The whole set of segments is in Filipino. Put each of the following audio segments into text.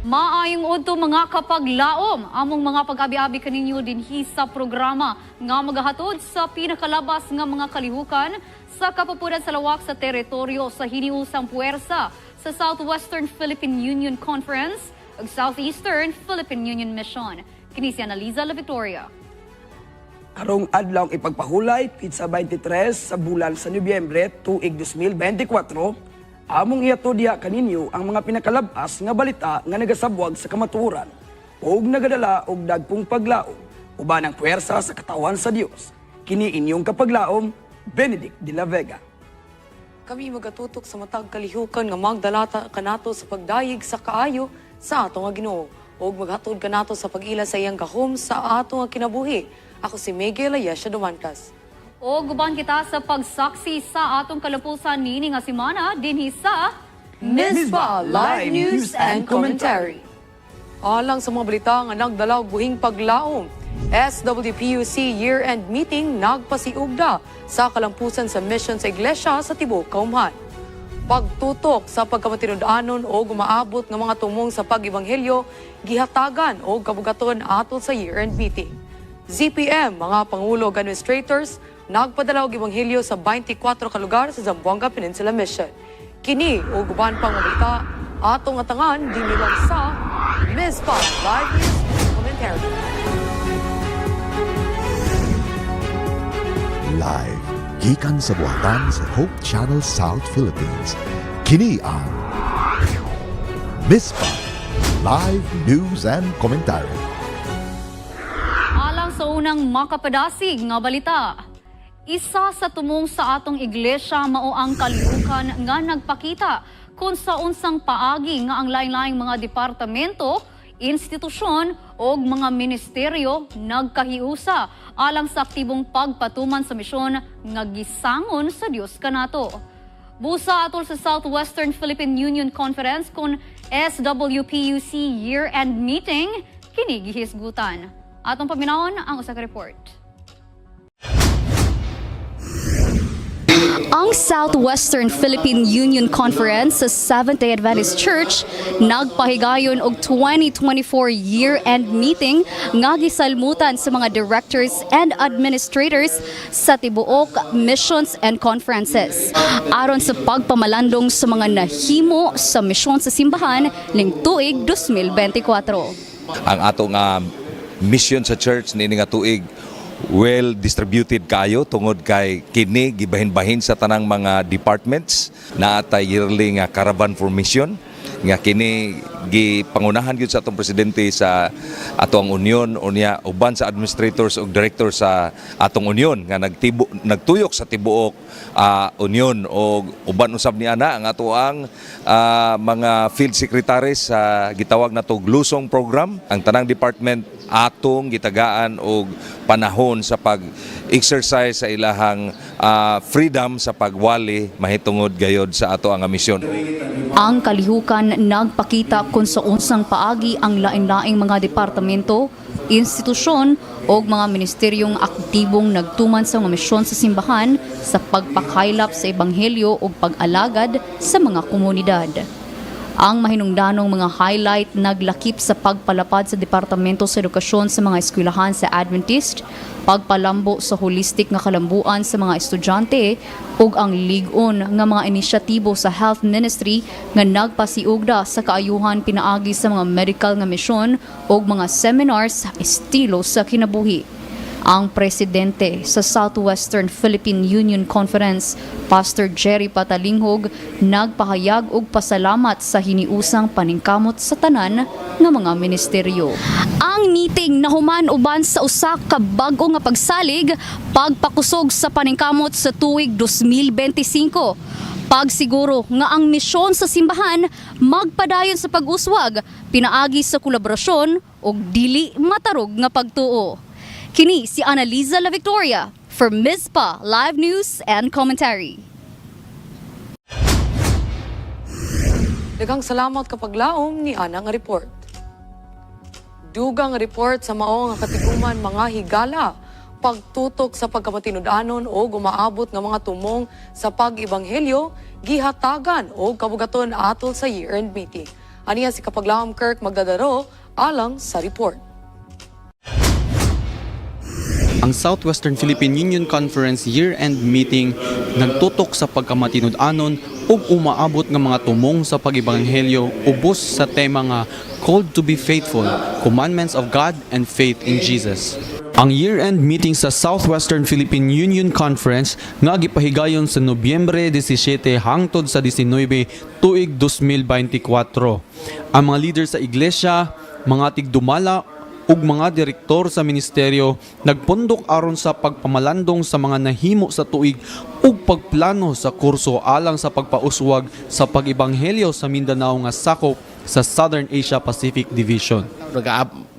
Maayong udto mga kapaglaom, among mga pag-abi-abi kaninyo dinhi sa programa nga magahatod sa pinakalabas nga mga kalihukan sa kapupunan sa lawak sa teritoryo sa hiniusang puwersa sa Southwestern Philippine Union Conference ug Southeastern Philippine Union Mission. Kini si Analiza La Victoria. Karong adlaw ipagpahulay pitsa 23 sa bulan sa Nobyembre tuig 2024. Among iatod diha kaninyo ang mga pinakalabas nga balita nga nagasabwag sa kamatuoran ug nagadala og dagkong paglaom uban ang puwersa sa katawan sa Dios. Kini inyong kapaglaom, Benedict de la Vega. Kami magatutok sa matag kalihukan nga magdalata kanato sa pagdayeg sa kaayo sa ato nga Ginoo ug maghatod kanato sa pag-ila sa iyang gahom sa ato nga kinabuhi. Ako si Miguel Ayesha Dumantas. O guban kita sa pagsaksi sa atong kalapusan nini nga semana dinhi sa Mispa Live News and Commentary. Alang sa mga balita nga nagdala og buhing paglaom, SWPUC year-end meeting nagpasiugda sa kalampusan sa mission sa iglesia sa tibuok Kaumhan. Pagtutok sa pagkamatinud-anon o gumaabot ng mga tumong sa pag-ebanghelyo, gihatagan o kabugaton atol sa year-end meeting. ZPM, mga Pangulo Administrators, nagpadala og ebanghelyo sa 24 ka lugar sa Zamboanga Peninsula Mission. Kini o guban pang mabalita atong atangan dinhi lang sa Mispa Live News and Commentary. Live gikan sa buhatan sa Hope Channel South Philippines. Kini ang Mispa Live News and Commentary. alang sa unang makapadasig nga balita. Isa sa tumong sa atong iglesia mao ang kalihukan nga nagpakita kung sa unsang paagi nga ang lain-laing mga departamento, institusyon o mga ministeryo nagkahiusa alang sa aktibong pagpatuman sa misyon nga gisangon sa Dios kanato. Busa atol sa Southwestern Philippine Union Conference kung SWPUC year-end meeting, kini gihisgutan. Atong paminawon ang usa ka report. Ang Southwestern Philippine Union Conference sa Seventh-day Adventist Church nagpahigayon og 2024 year-end meeting nga gisalmutan sa mga directors and administrators sa tibuok missions and conferences aron sa pagpamalandong sa mga nahimo sa misyon sa simbahan ning tuig 2024. Ang ato nga mission sa church niini nga tuig well distributed kayo tungod kay kini gibahin-bahin sa tanang mga departments na atay yearly nga caravan for mission nga kini gipangunahan gyud sa atong presidente sa atong union unya uban sa administrators ug directors sa atong union nga nagtuyok sa tibuok union o uban usab ni ana ang ato ang mga field secretaries sa gitawag nato Lusong program. Ang tanang department atong gitagaan og panahon sa pag-exercise sa ilahang freedom sa pagwali mahitungod gayod sa ato ang misyon. Ang kalihukan nagpakita kung sa unsang paagi ang lain-laing mga departamento, institusyon o mga ministeryong aktibong nagtuman sa mga misyon sa simbahan sa pagpakaylap sa ebanghelyo o pag-alagad sa mga komunidad. Ang mahinungdanong mga highlight naglakip sa pagpalapad sa Departamento sa Edukasyon sa mga eskwelahan sa Adventist, pagpalambo sa holistic nga kalambuan sa mga estudyante ug ang lig-on nga mga inisyatibo sa Health Ministry nga nagpasiugda sa kaayuhan pinaagi sa mga medical nga misyon ug mga seminars sa estilo sa kinabuhi. Ang presidente sa Southwestern Philippine Union Conference, Pastor Jerry Patalinghog, nagpahayag og pasalamat sa hiniusang paningkamot sa tanan nga mga ministeryo. Ang meeting nahuman uban sa usa ka bag-o nga pagsalig, pagpakusog sa paningkamot sa tuig 2025. Pagsiguro nga ang misyon sa simbahan magpadayon sa pag-uswag, pinaagi sa kolaborasyon ug dili matarog nga pagtuo. Kini si Analiza La Victoria for Mispa Live News and Commentary. Daghang salamat kapag laom ni Ana nga report. Dugang report sa mao nga katiguman mga higala, pagtutok sa pagkamatinud-anon o gumaabot nga mga tumong sa pag-ebanghelyo, gihatagan o kabugaton atol sa year-end meeting. Aniya si Kapaglawom Kirk Magdadaro alang sa report. Ang Southwestern Philippine Union Conference year-end meeting nagtutok sa pagkamatinud-anon ug umaabot nga mga tumong sa pag-ebanghelyo ubos sa tema nga Called to be Faithful, Commandments of God and Faith in Jesus. Ang year-end meeting sa Southwestern Philippine Union Conference nga gipahigayon sa Nobyembre 17 hangtod sa 19 tuig 2024. Ang mga leader sa iglesia, mga tigdumala ug mga direktor sa ministeryo nagpundok aron sa pagpamalandong sa mga nahimo sa tuig ug pagplano sa kurso alang sa pagpauswag sa pag-ebanghelyo sa Mindanao nga sakop sa Southern Asia Pacific Division.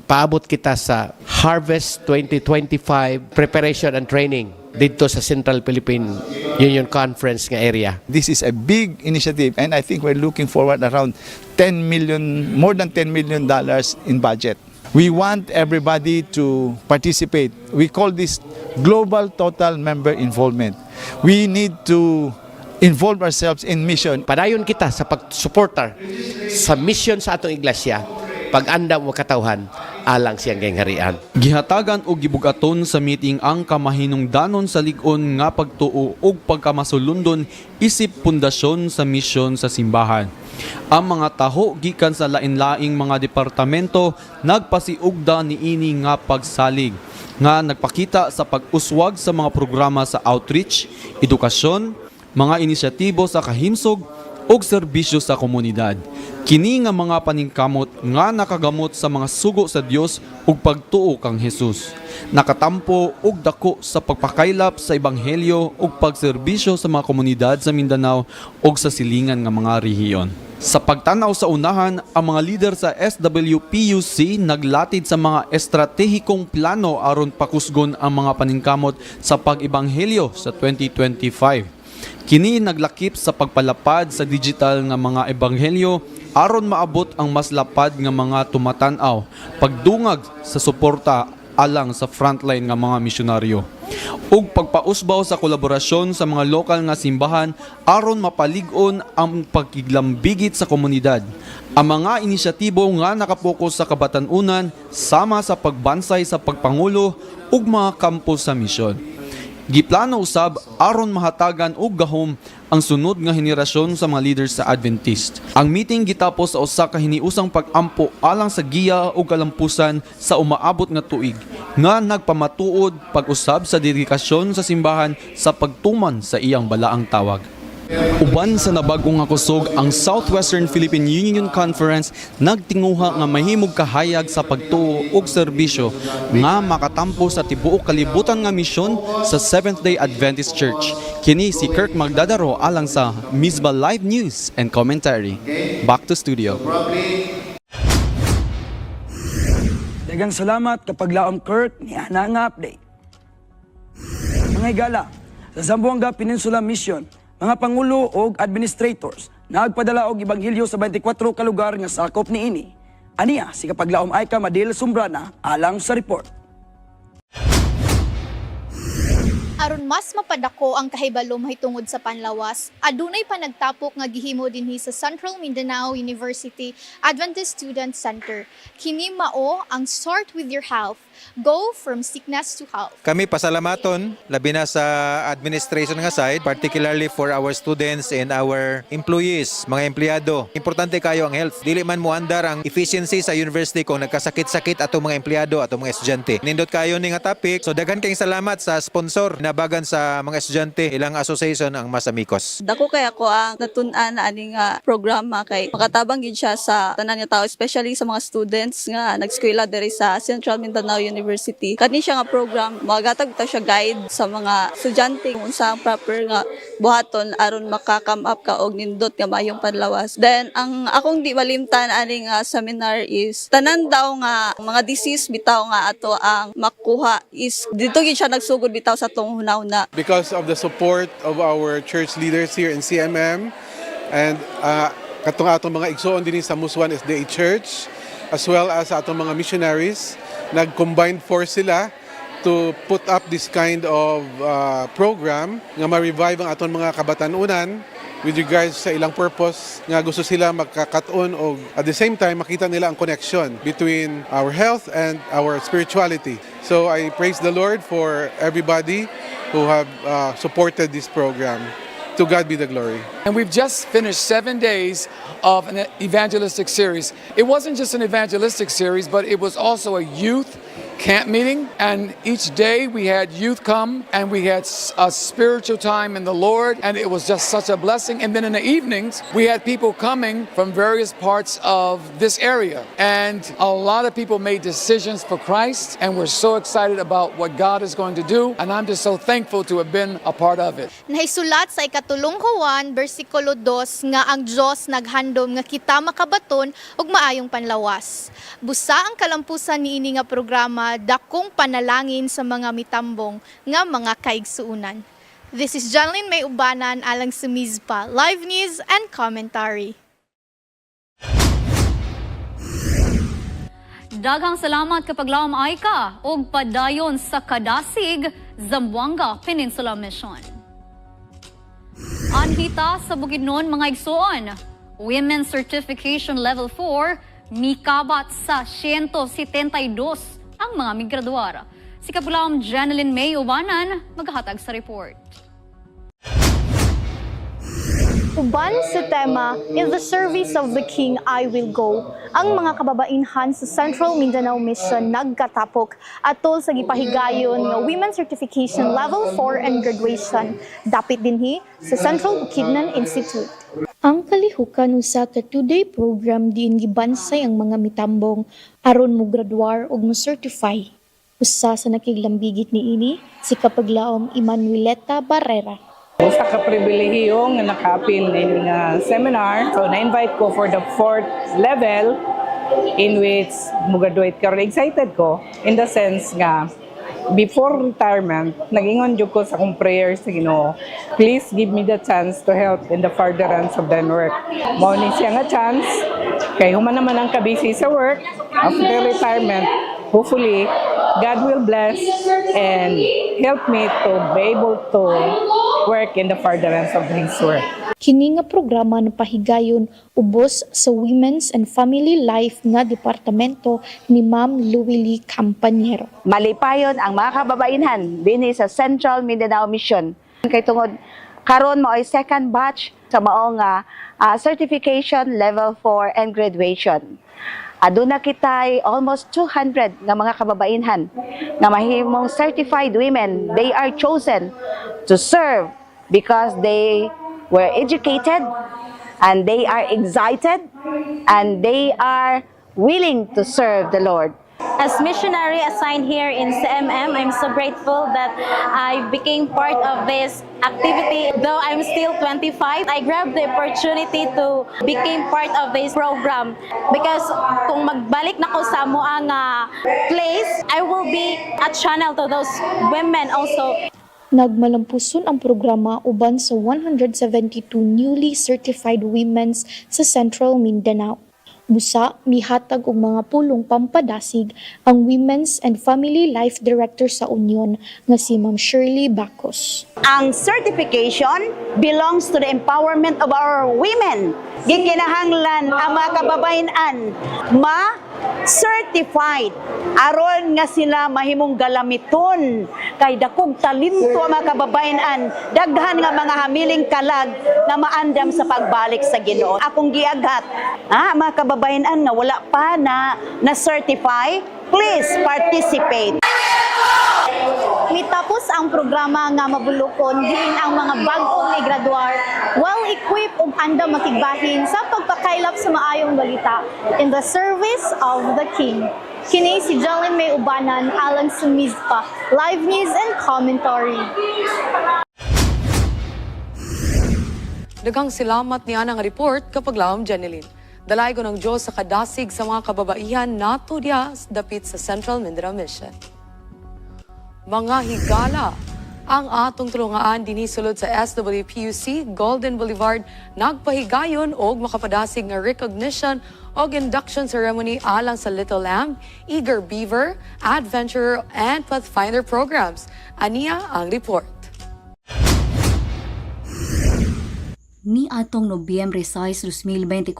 Paabot kita sa Harvest 2025 preparation and training dito sa Central Philippine Union Conference nga area. This is a big initiative and I think we're looking forward around more than $10 million in budget. We want everybody to participate. We call this global total member involvement. We need to involve ourselves in mission. Padayon kita sa pagsuportar sa mission sa atong iglesia pag-anda mo katawhan alang siyang gangharian. Gihatagan og gibugaton sa meeting ang kamahinungdanon sa lig-on nga pagtuo ug pagkamasulundon isip pundasyon sa misyon sa simbahan. Ang mga taho gikan sa lain-laing mga departamento nagpasiugda niini nga pagsalig nga nagpakita sa pag-uswag sa mga programa sa outreach, edukasyon, mga inisyatibo sa kahimsog ug serbisyo sa komunidad. Kini nga mga paningkamot nga nakagamot sa mga sugo sa Dios ug pagtuo kang Hesus. Nakatampo og dako sa pagpakaylap sa ebanghelyo ug pagserbisyo sa mga komunidad sa Mindanao ug sa silingan nga mga rehiyon. Sa pagtanaw sa unahan, ang mga leader sa SWPUC naglatid sa mga estratehikong plano aron pakusgon ang mga paningkamot sa pag-ebanghelyo sa 2025. Kini naglakip sa pagpalapad sa digital nga mga ebanghelyo aron maabot ang mas lapad nga mga tumatan-aw, pagdungag sa suporta alang sa frontline nga mga misyonaryo ug pagpausbaw sa kolaborasyon sa mga lokal nga simbahan aron mapalig-on ang pagkiglambigit sa komunidad. Ang mga inisyatibo nga nakapokus sa kabatan-unan sama sa pagbansay sa pagpangulo ug mga kampo sa misyon. Giplano usab aron mahatagan og gahom ang sunod nga henerasyon sa mga leaders sa Adventist. Ang meeting gitapos sa usa ka hiniusang pag-ampo alang sa giya ug kalampusan sa umaabot nga tuig nga nagpamatuod pag-usab sa dedikasyon sa simbahan sa pagtuman sa iyang balaang tawag. Uban sa nabag-o nga kusog, ang Southwestern Philippine Union Conference nagtinguha nga mahimog kahayag sa pagtuo ug serbisyo nga makatampo sa tibuok kalibutan nga misyon sa Seventh-day Adventist Church. Kini si Kirk Magdadaro alang sa Misbah Live News and Commentary. Back to studio. Daghang salamat Kapaglaom Kirk ni ana nga update. Mga higala, sa Zamboanga Peninsula Mission, mga pangulo o administrators nagpadala og ebanghelyo sa 24 ka lugar nga sakop niini. Aniya si Kapaglaom Aika Madil Sumbrana alang sa report. Aron mas mapadako ang kahibalo mahitungod sa panlawas, adunay pa nagtapok nga gihimo dinhi sa Central Mindanao University Adventist Student Center. Kini mao ang Start with Your Health, Go from Sickness to Health. Kami pasalamaton labi na sa administration nga side, particularly for our students and our employees, mga empleyado. Importante kayo ang health. Dili man mo andar ang efficiency sa university kung nagkasakit-sakit atong mga empleyado, atong mga estudyante. Nindot kayo ni nga topic. So daghan kayong salamat sa sponsor nabagan sa mga estudyante, ilang association ang mas amikos. Dako kay ako ang natun-an na ani nga programa kay makatabang gid siya sa tanan nga tao, especially sa mga students nga nag-eskwela diri sa Central Mindanao University. Kani siya nga program, magatag ta siya guide sa mga estudyante kung unsa ang proper nga buhaton aron maka-come up ka og nindot nga mayong panlawas. Then ang akong di malimtan ani nga seminar is tanan daw nga mga disease bitaw nga ato ang makuha is dito gid siya nagsugod bitaw sa tong hunahuna. Because of the support of our church leaders here in CMM and katong atong mga igsoon din sa Muswan SDA Church as well as atong mga missionaries, nag-combined force sila to put up this kind of program nga ma-revive ang atong mga kabatanunan with regards sa ilang purpose nga gusto sila magkakaton o at the same time makita nila ang connection between our health and our spirituality. So I praise the Lord for everybody who have supported this program. To God be the glory. And we've just finished 7 days of an evangelistic series. It wasn't just an evangelistic series, but it was also a youth camp meeting. And each day we had youth come and we had a spiritual time in the Lord. And it was just such a blessing. And then in the evenings, we had people coming from various parts of this area. And a lot of people made decisions for Christ. And we're so excited about what God is going to do. And I'm just so thankful to have been a part of it. Nahisulat sa ikatulong Juan, versikulo 2, nga ang Diyos naghandom nga kita makabaton og maayong panlawas. Busa ang kalampusan niini nga programa, dakong panalangin sa mga mitambong nga mga kaigsuunan. This is Janlyn May Ubanan alang sa Mizpa, Live News and Commentary. Daghang salamat kapag laom ay ka og padayon sa Kadasig, Zamboanga Peninsula Mission. Anhita sa Bukidnon mga igsoon, Women's Certification Level 4, mikabat sa 172 ang mga migraduar. Si Kapulaom Janlyn May Ubanan maghahatag sa report. Uban sa tema, In the Service of the King, I Will Go, ang mga kababainhan sa Central Mindanao Mission nagkatapok atol sa gipahigayon nga Women's Certification Level 4 and Graduation, dapit dinhi sa Central Bukidnon Institute. Ang kalihukan usa ka 2-day program diin gibansay ang mga mitambong aron mo graduar ug mo certify. Usa sa nakiglambigit niini si Kapaglaom Emanueleta Barrera. Usa ka pribilehiyo nga naka-appeal ning seminar. So na-invite ko for the 4th level in which mo graduate karon. Excited ko in the sense nga before retirement, nag-ingon jud ko sa akong prayers sa Ginoo, please give me the chance to help in the furtherance of the work. Mao ni siya nga chance, kay human naman ang kabisi sa work, after retirement, hopefully, God will bless and help me to be able to work in the furtherance of His work. Kini nga programa na pahigayon ubos sa Women's and Family Life nga departamento ni Ma'am Luwili Campañero. Malipayon ang mga kababainhan dinhi sa Central Mindanao Mission. Kay tungod karon mao ay second batch sa mao nga certification level 4 and graduation. Aduna kitay almost 200 nga mga kababainhan nga mahimong certified women. They are chosen to serve because they were educated and they are excited and they are willing to serve the Lord. As missionary assigned here in CMM, I'm so grateful that I became part of this activity. Though I'm still 25, I grabbed the opportunity to become part of this program because kung magbalik na ko sa moang place, I will be a channel to those women also. Nagmalampuson ang programa uban sa 172 newly certified women's sa Central Mindanao. Busa, mihatag og mga pulong pampadasig ang Women's and Family Life Director sa Union nga si Ma'am Shirley Bacos. Ang certification belongs to the empowerment of our women. Gikinahanglan ang mga kababayan ma-certified aron nga sila mahimong galamiton kay dakog talento ang mga kababayan, daghan nga mga hamiling kalag na maandam sa pagbalik sa Ginoo. Akong giaghat, mga kababayan nga wala pa na-certify, please participate. Mitapos ang programa nga mabulokon diin ang mga bag-ong graduar well-equipped ug handa makigbahin sa pagpakaylap sa maayong balita in the service of the King. Kini si Janlyn May Ubanan alang sa Mizpa, Live News and Commentary. Daghang salamat niya ng report kapag laom Janelyn. Dalay ko ng Diyos sa kadasig sa mga kababaihan nato diya dapit sa Central Mindanao Mission. Mga higala, ang atong tulungaan dinisulod sa SWPUC Golden Boulevard nagpahigayon og makapadasig nga recognition og induction ceremony alang sa Little Lamb, Eager Beaver, Adventurer and Pathfinder programs. Aniya ang report. Ni atong Nobyembre 6, 2024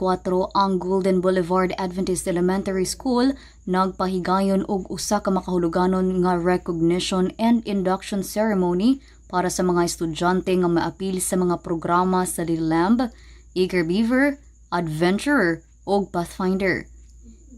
ang Golden Boulevard Adventist Elementary School nagpahigayon og usa ka makahuluganon nga recognition and induction ceremony para sa mga estudyante nga maapil sa mga programa sa Little Lamb, Eager Beaver, Adventurer ug Pathfinder.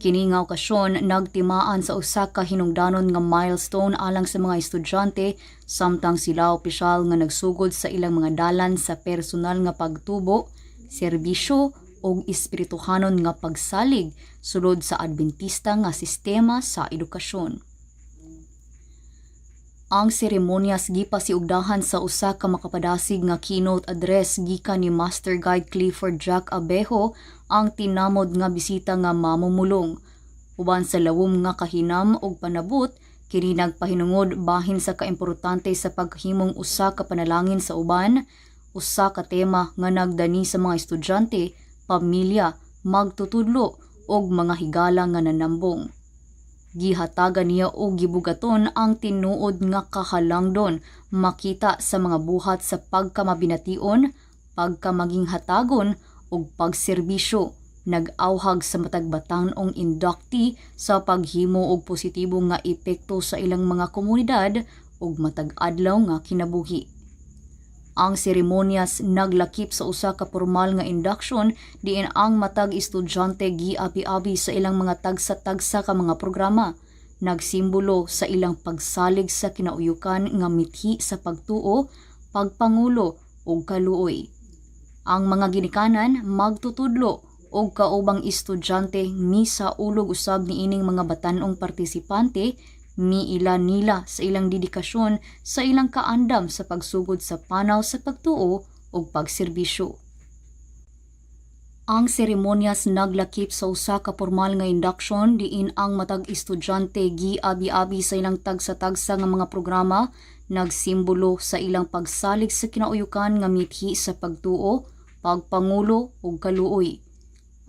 Kini nga okasyon nagtimaan sa usa ka hinungdanon nga milestone alang sa mga estudyante samtang sila opisyal nga nagsugod sa ilang mga dalan sa personal nga pagtubo, serbisyo ug espirituhanon nga pagsalig sulod sa Adventista nga sistema sa edukasyon. Ang seremonyas gipasiugdahan sa usa ka makapadasig nga keynote address gikan ni Master Guide Clifford Jack Abejo ang tinamod nga bisita nga mamumulong. Uban sa lawom nga kahinam ug panabot, kini nagpahinungod bahin sa kaimportante sa paghimong usa ka panalangin sa uban, usa ka tema nga nagdani sa mga estudyante, pamilya, magtutudlo ug mga higala nga nanambong. Gihatagan niya o gibugaton ang tinuod nga kahalangdon makita sa mga buhat sa pagkamabination, pagkamaging hatagon ug pagserbisyo. Nag-awhag sa matag batan-ong inductee sa paghimo og positibo nga epekto sa ilang mga komunidad ug matag adlaw nga kinabuhi. Ang seremonyas naglakip sa usa ka formal nga induction diin ang matag estudyante giabi-abi sa ilang mga tagsa-tagsa ka mga programa, nagsimbolo sa ilang pagsalig sa kinauyukan nga mithi sa pagtuo, pagpangulo ug kaluoy. Ang mga ginikanan magtutudlo og kaubang estudyante misa ulog usab niining mga batan-ong partisipante miila nila sa ilang dedikasyon sa ilang kaandam sa pagsugod sa panaw sa pagtuo ug pagserbisyo. Ang seremonyas naglakip sa usa ka formal nga induction diin ang matag estudyante giabi-abi sa ilang tagsa-tagsa nga mga programa, nagsimbolo sa ilang pagsalig sa kinauyukan nga mithi sa pagtuo, pagpangulo ug kaluoy.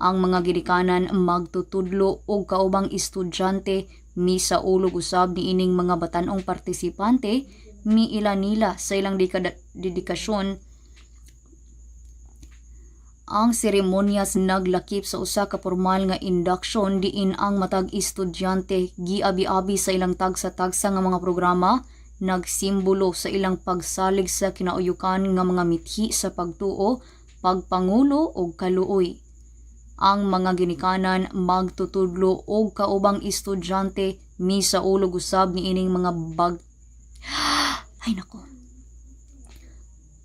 Ang mga gidikanan magtutudlo og kaubang estudyante misa ulog usab niining mga batan-ong partisipante miila nila sa ilang dedikasyon. Ang seremonyas naglakip sa usa ka formal nga induction diin ang matag estudyante giabi-abi sa ilang tagsa-tagsa nga mga programa, nagsimbolo sa ilang pagsalig sa kinauyukan nga mga mithi sa pagtuo, pagpangulo ug kaluoy. Ang mga ginikanan magtutudlo og kaubang estudyante misa ulog usab niining mga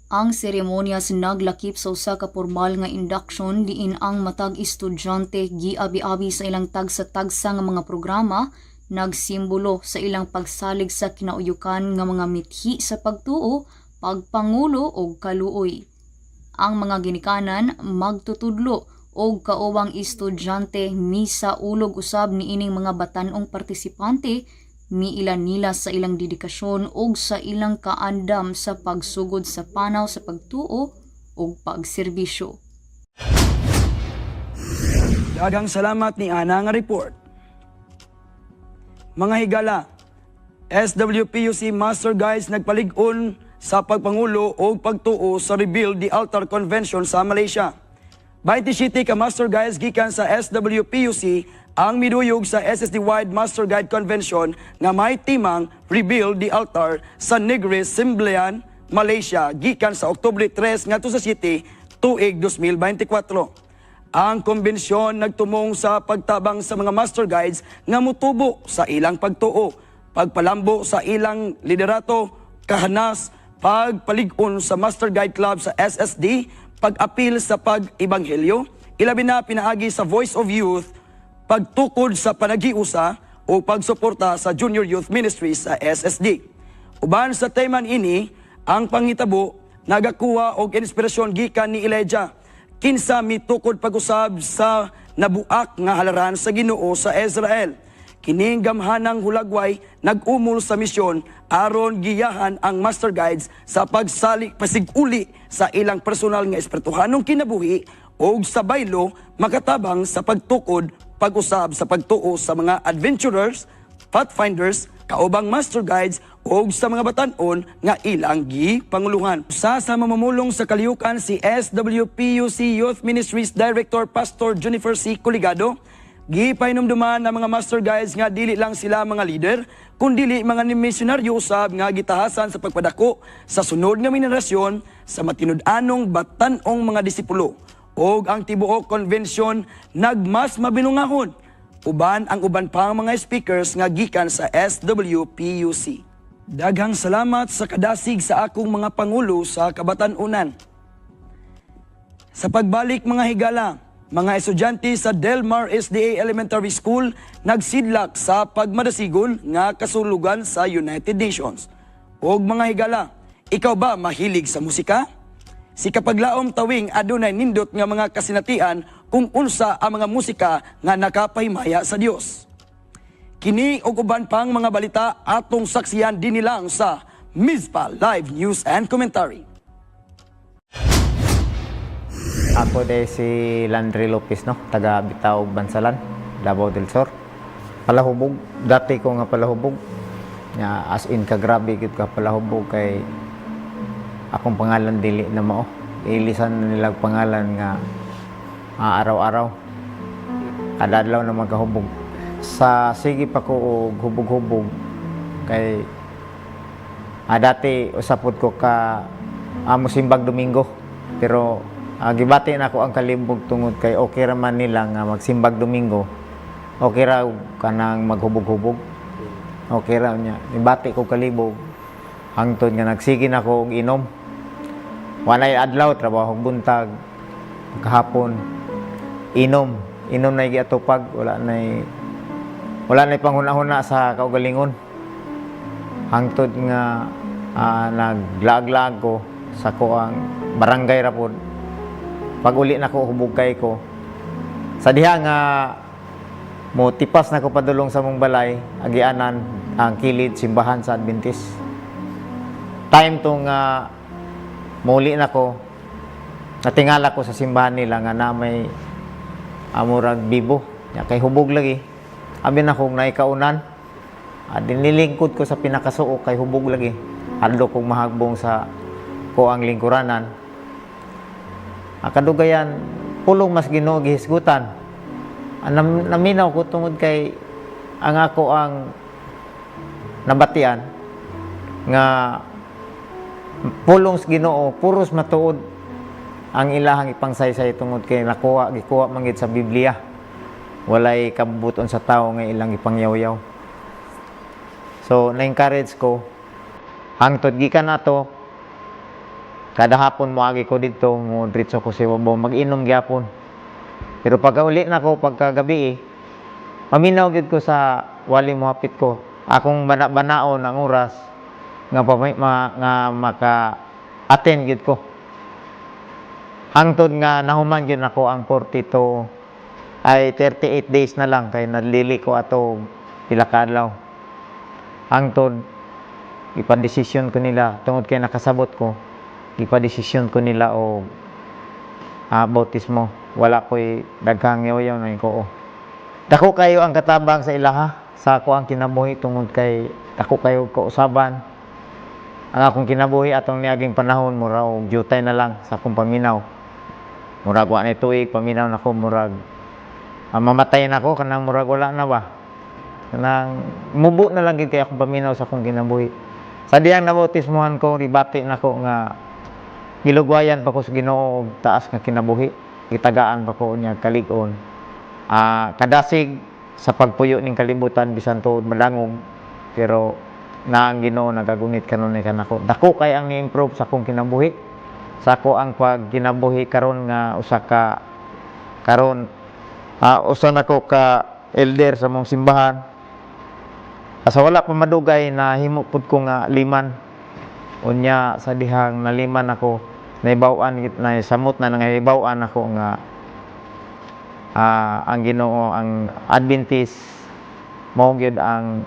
Ang seremonyas naglakip sa usa ka formal nga induction diin ang matag estudyante giabi-abi sa ilang tagsa-tagsa nga mga programa, nagsimbolo sa ilang pagsalig sa kinauyukan nga mga mithi sa pagtuo, pagpangulo ug kaluoy. Ang mga ginikanan magtutudlo og kaubang estudyante misa ulog usab niining mga batan-ong partisipante miila nila sa ilang dedikasyon ug sa ilang kaandam sa pagsugod sa panaw sa pagtuo ug pagserbisyo. Daghang salamat ni Ana nga report. Mga higala, SWPUC Master Guides nagpalig-on sa pagpangulo o pagtuo sa Rebuild the Altar Convention sa Malaysia. 27 ka Master Guides gikan sa SWPUC ang miduyog sa SSD-wide Master Guide Convention nga may timang Rebuild the Altar sa Negres, Sembilan, Malaysia gikan sa Oktubre 3 ngadto sa 7 tuig 2024. Ang konbensyon nagtumong sa pagtabang sa mga Master Guides nga mutubo sa ilang pagtuo, pagpalambo sa ilang liderato, kahanas, pagpalig-on sa Master Guide Club sa SSD, pag-apil sa pag-ibanghelyo, ilabi na pinaagi sa Voice of Youth, pagtukod sa panagiusa o pagsuporta sa Junior Youth Ministry sa SSD. Uban sa teman ini, ang pangitabo nagakuha og inspirasyon gikan ni Elijah kinsa mitukod pag-usab sa nabuak nga halaran sa Ginoo sa Israel. Kining gamhanang hulagway nag-umol sa misyon aron giyahan ang Master Guides sa pasiguli sa ilang personal nga espirituhanong kinabuhi o sa baylo makatabang sa pagtukod pag-usab sa pagtuo sa mga adventurers, pathfinders, kaubang master guides ug sa mga batan-on nga ilang gipanguluhan. Sa mamamulong sa kalihukan si SWPUC Youth Ministries Director Pastor Jennifer C. Coligado, gipainomduman ang mga master guides nga dili lang sila mga leader, kundi mga misyonaryo usab nga gitahasan sa pagpadako sa sunod nga henerasyon sa matinud-anong batan-ong mga disipulo. Og ang tibuok konvensyon nagmas mabinungahon uban ang uban pang mga speakers nga gikan sa SWPUC. Daghang salamat sa kadasig sa akong mga pangulo sa kabatan-unan. Sa pagbalik mga higala, mga estudyante sa Del Mar SDA Elementary School nagsidlak sa pagmadasigon nga kasulugan sa United Nations. Og mga higala, ikaw ba mahilig sa musika? Si Kapaglaom Tawing adunay nindot nga mga kasinatian kung unsa ang mga musika nga nakapahimaya sa Dios. Kini og uban pang mga balita atong saksiyan dinilang sa Mizpa Live News and Commentary. Ako de si Landry Lopez, no, taga Bitaog, Bansalan, Davao del Sur. Palahubog, dati ko nga palahubog. Nga as in ka grabe gid ka palahubog kay akong pangalan dili na mao. Ilisan na nila pangalan nga araw-araw. Kada adlaw na magkahubog. Sa sige pa ko og hubog-hubog kay dati usapod ko ka musimbag Domingo, pero gibati na ako ang kalibog tungod kay okay ra man nila nga magsimbag Domingo, okay ra kanang maghubog-hubog, okay ra niya. Gibati ko kalibog hangtod nga nagsige na ako og inom. Walay adlaw trabaho buntag, kahapon inom na giatupag, wala na panghuna-huna sa kaugalingon. Hangtod nga naglag-lag ko sa koang barangay rapod. Pag uli na ko hubog kay ko sa diha nga mo tipas na ko padulong sa mong balay agianan ang kilid simbahan sa Adventist. Time to nga muli na ko natingala ko sa simbahan nila nga na may amurag bibo ya kay hubog lagi. Abi na kong naikaunan. Dinilingkod ko sa pinakasuo kay hubog lagi. Adlo kong mahagbong sa koang lingkuranan. Kadugayan, pulong mas Ginoo gihisgutan. Naminaw ko tungod kay ang ako ang nabatian nga pulong sa Ginoo puros matuod ang ilahang ipangsaysay tungod kay gikuha man gid sa Biblia. Walay kabubuton sa tao nga ilang ipangyaw-yaw. So na-encourage ko hangtod gikan nato kada hapon moagi ko dito mo diretso ko sa Wabaw mag-inom gyapon. Pero pag uli na ko pagkagabi maminaw gid ko sa wali mohapit ko. Akong banaon ang oras nga maka-attend gid ko. Hangtod nga nahuman gid nako ang 42 ay 38 days na lang kay nadlili ko ato pila ka adlaw. Hangtod ipadesisyon ko nila tungod kay nakasabot ko. Ipadesisyon ko nila o bautismo. Wala ko'y daghang yaw-yaw na ko. Dako kayo ang katabang sa ilaha. Sa ako ang kinabuhi tungod kay dako kayo kausaban. Ang akong kinabuhi atong niaging panahon mura og jutay na lang sa akong paminaw. Murag wa ni tuig paminaw nako murag mamatay na ko kanang murag wala na ba. Kanang mubo na lang gid kay akong paminaw sa akong kinabuhi. Sa diyang nabautismohan ko ribati nako nga gilugwayan pa ko sa Ginoo og taas nga kinabuhi. Gitagaan pa ko niya kalig-on. Kadasig sa pagpuyo ning kalibutan bisan tuod malangog pero na ang Ginoo nagagunit kanon ni kanako. Dako kay ang ni-improve sa akong kinabuhi. Sa ako ang pagkinabuhi karon nga usa nako ka elder sa mong simbahan. Sa wala pa madugay na himo pud ko nga liman. Unya sa dihang naliman ako naibaw-an na samot na nangaibaw-an ako nga ang Ginoo ang Adventist mao gyud ang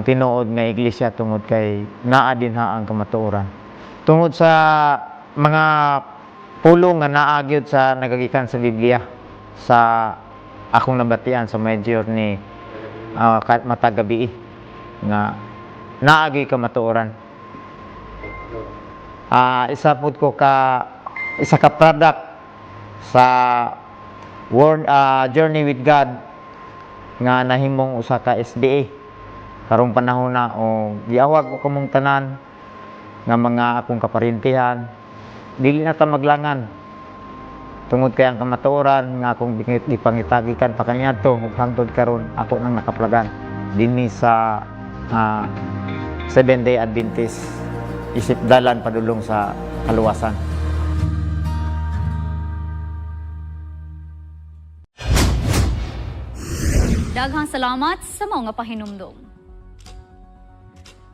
tinuod nga iglesia tungod kay naa dinha ang kamatuoran. Tungod sa mga pulong nga naa gyud sa nagagikan sa Biblia sa akong nabatian sa major ni matagabi nga naagi ka matuoran. Isa ka product sa Journey with God nga nahimong usa ka SDA karong panahon na o giawag ko kamong tanan nga mga akong kaparintihan dili na ta maglangan tungod kay ang kamatuoran nga akong ipangitagikan pa kaniadto ug hangtod karon ako nang nakaplagan dinhi sa Seventh-day Adventist isip dalan padulong sa kaluwasan. Daghang salamat sa mga pahinumdom.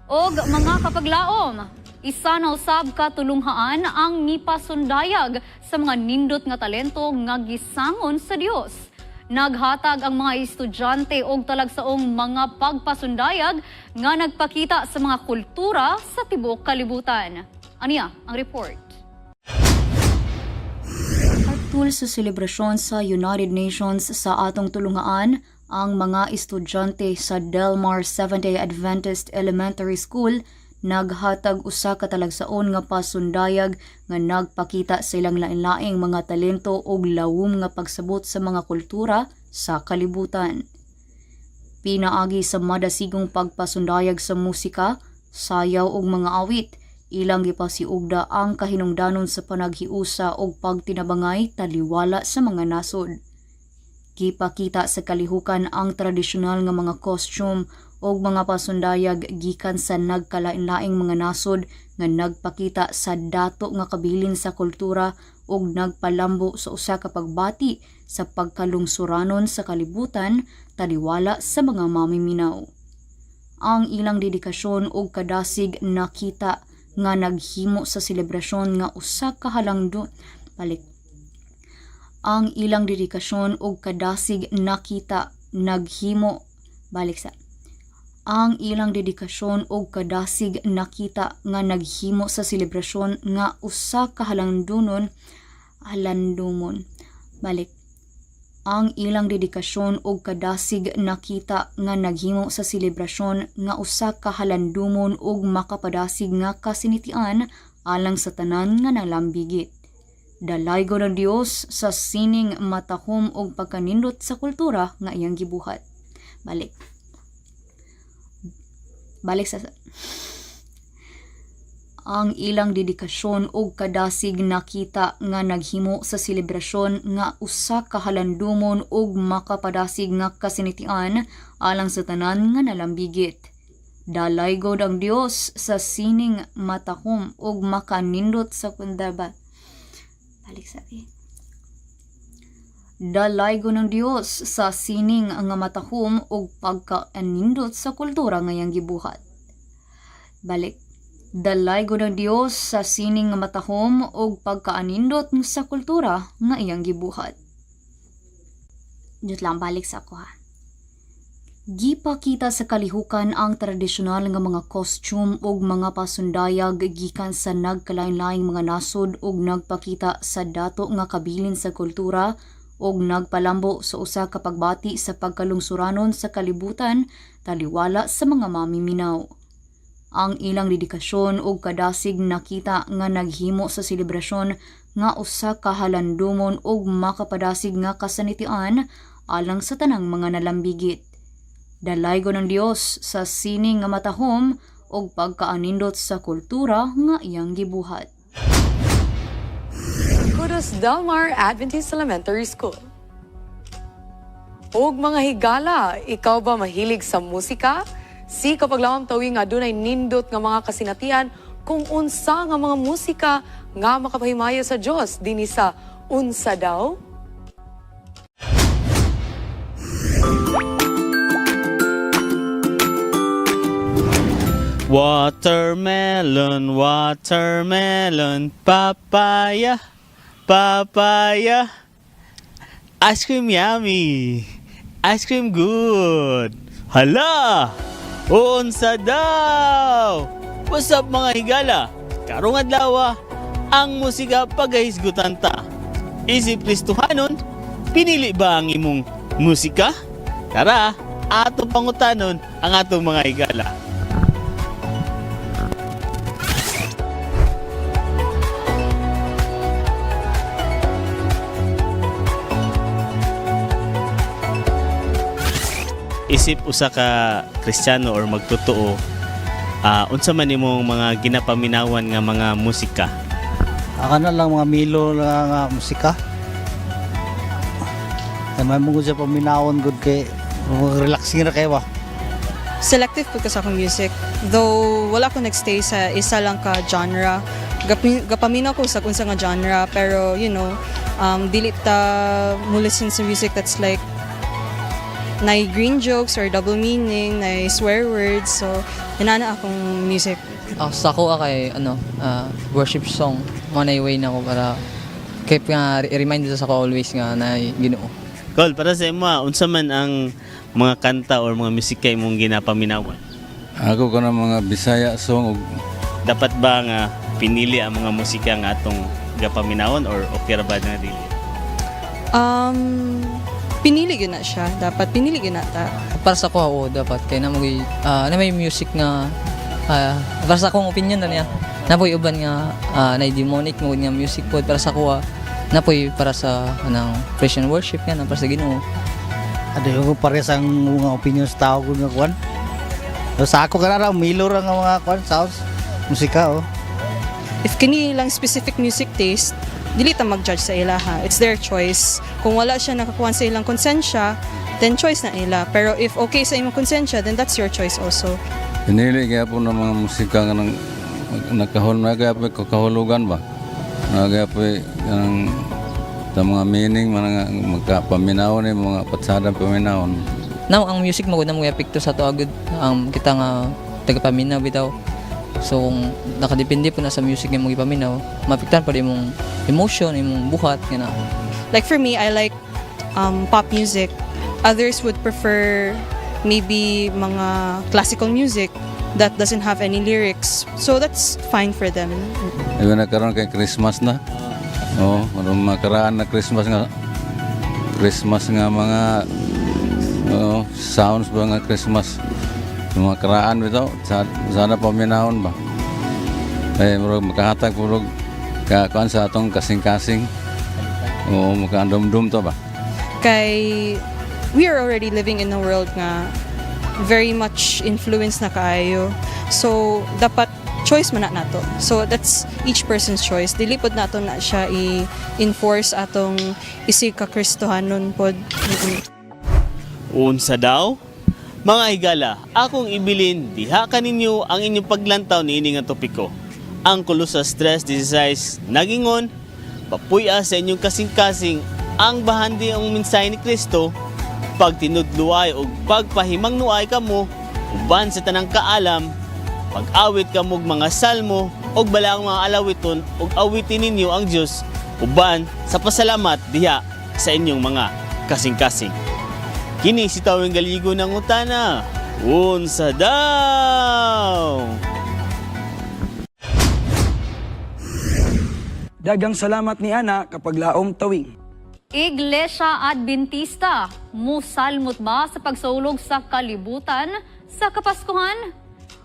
Og mga kapaglaom, isa na usab ka tulunghaan ang mipasundayag sa mga nindot nga talento nga gisangon sa Dios. Naghatag ang mga estudyante og talagsaong mga pagpasundayag nga nagpakita sa mga kultura sa tibuok kalibutan. Aniya ang report. Atul sa selebrasyon sa United Nations sa atong tulungaan, ang mga estudyante sa Delmar Seventh-day Adventist Elementary School naghatag usa ka talagsaon nga pasundayag nga nagpakita sa ilang lain-laing mga talento ug lawom nga pagsabot sa mga kultura sa kalibutan. Pinaagi sa madasigong pagpasundayag sa musika, sayaw ug mga awit, ilang gipasiugda ang kahinungdanon sa panaghiusa ug pagtinabangay taliwala sa mga nasod. Gipakita sa kalihukan ang tradisyonal nga mga costume o mga pasundayag gikan sa nagkalain-laing mga nasod nga nagpakita sa dato nga kabilin sa kultura ug nagpalambo sa usa ka pagbati sa pagkalungsuranon sa kalibutan taliwala sa mga mamiminaw. Ang ilang dedikasyon ug kadasig nakita nga naghimo sa selebrasyon nga usa ka halangdon ang ilang dedikasyon ug kadasig nakita naghimo ang ilang dedikasyon ug kadasig nakita nga naghimo sa selebrasyon nga usa ka halandumon ang ilang dedikasyon ug kadasig nakita nga naghimo sa selebrasyon nga usa ka halandumon ug makapadasig nga kasinitian alang sa tanan nga nalambigit. Dalaygo ng Dios sa sining matahom ug pagkanindot sa kultura nga iyang gibuhat. Ang ilang dedikasyon ug kadasig nakita nga naghimo sa selebrasyon nga usa ka halandumon ug makapadasig nga kasinitian alang sa tanan nga nalambigit. Dalaygo ang Dios sa sining matahom ug makanindot sa kundaba. Dalaygo ng Dios sa sining nga matahom ug pagkaanindot sa kultura nga iyang gibuhat. Dalaygo ng Dios sa sining nga matahom ug pagkaanindot sa kultura nga iyang gibuhat. Gipakita sa kalihukan ang tradisyonal nga mga costume ug mga pasundayag gikan sa nagkalain-laing mga nasod ug nagpakita sa dato nga kabilin sa kultura ug nagpalambo sa usa ka pagbati sa pagkalungsuranon sa kalibutan taliwala sa mga mamiminaw. Ang ilang dedikasyon ug kadasig nakita nga naghimo sa selebrasyon nga usa ka halandumon ug makapadasig nga kasanitian alang sa tanang mga nalambigit. Dalaygo ng Dios sa sining nga matahom ug pagkaanindot sa kultura nga iyang gibuhat. Kudos Delmar Adventist Elementary School. Og mga higala, ikaw ba mahilig sa musika? Si kapaglawang tawi nga adunay nindot nga mga kasinatian kung unsa nga mga musika nga makapahimaya sa Dios dinhi sa Unsa Daw? Watermelon, watermelon, papaya, papaya. Ice cream yummy. Ice cream good. Hala! Unsa daw? What's up mga higala? Karong adlaw ang musika pagahisgutan ta. Isip listuhanon, pinili ba ang imong musika? Tara, ato pangutanon ang atong mga higala. Isip usa ka Kristiyano or magtotoo, unsa man imong mga ginapaminawan nga mga musika? Ako na lang mga milo lang nga musika. May mga siya paminawon good kay relaxing na kayo ba? Selective po kasi akong music. Though wala ko nagstay sa isa lang ka genre. Gapaminaw ko sa unsa nga genre pero you know, dili ta mo listen sa music that's like na green jokes or double meaning, na swear words. So, inana akong music. Sa ako kay worship song. Mo na way na ko para keep nga remind sa ako always nga na Ginoo. Col, para sa imo, unsa man ang mga kanta or mga musika imong ginapaminawan? Ako ko na mga Bisaya song. Dapat ba nga pinili ang mga musika nga atong gapaminawan or okay ra ba na dili? Pinili gyud na siya. Dapat pinili gyud na ta. Para sa ko dapat kay na may music nga para sa akong opinion na niya. Napoy uban nga na demonic mo nga music pod para sa ko napoy para sa praise and worship nga para sa Ginoo. Ado ko pares ang mga opinion sa tao ko nga kwan. Sa ako kana ra milo ra nga mga kwan sounds musika If kini lang specific music taste, dili ta mag-judge sa ila ha. It's their choice. Kung wala siya nakakuha sa ilang konsensya, then choice na ila. Pero if okay sa imong konsensya, then that's your choice also. Pinili kaya po ng mga musika nga nakahulugan ba? Kaya po sa mga meaning, magkapaminawon mga patsadang paminawon. Now, ang music mo na mga epekto sa to agad kita nga tagapaminaw bitaw. So, kung nakadepende po na sa music nga mong ipaminaw, mapiktan pa rin mong emotion, imong buhat. Gana. Like for me, I like pop music. Others would prefer maybe mga classical music that doesn't have any lyrics. So that's fine for them. Even nagkaroon kay Christmas na. Makaraan na Christmas nga mga sounds ba nga Christmas. Mga karaan bitaw, sana paminahon ba? Makahatag pulog kakuan sa atong kasing-kasing. Makaandom-dum to ba? Kay we are already living in a world nga very much influenced na kaayo. So dapat choice man na nato. So that's each person's choice. Dili pod nato na siya i-enforce atong isig ka Kristohanon pod. Unsa daw? Mga higala, akong ibilin, diha kaninyo ang inyong paglantaw ni ini nga topiko. Ang Colossus 3:16 nagingon, papuya sa inyong kasing-kasing ang bahandi ang mensahe ni Kristo, pagtinudluay o pagpahimangnuay kamo, uban sa tanang kaalam, pag-awit kamo mga salmo o balaang mga alawiton o awitin ninyo ang Diyos, uban sa pasalamat diha sa inyong mga kasing-kasing. Kini si tawing galigo ng utana. Unsa daw? Dagang salamat ni Ana kapag laom tawing. Iglesia Adventista, musalmot ba sa pagsulog sa kalibutan sa Kapaskuhan?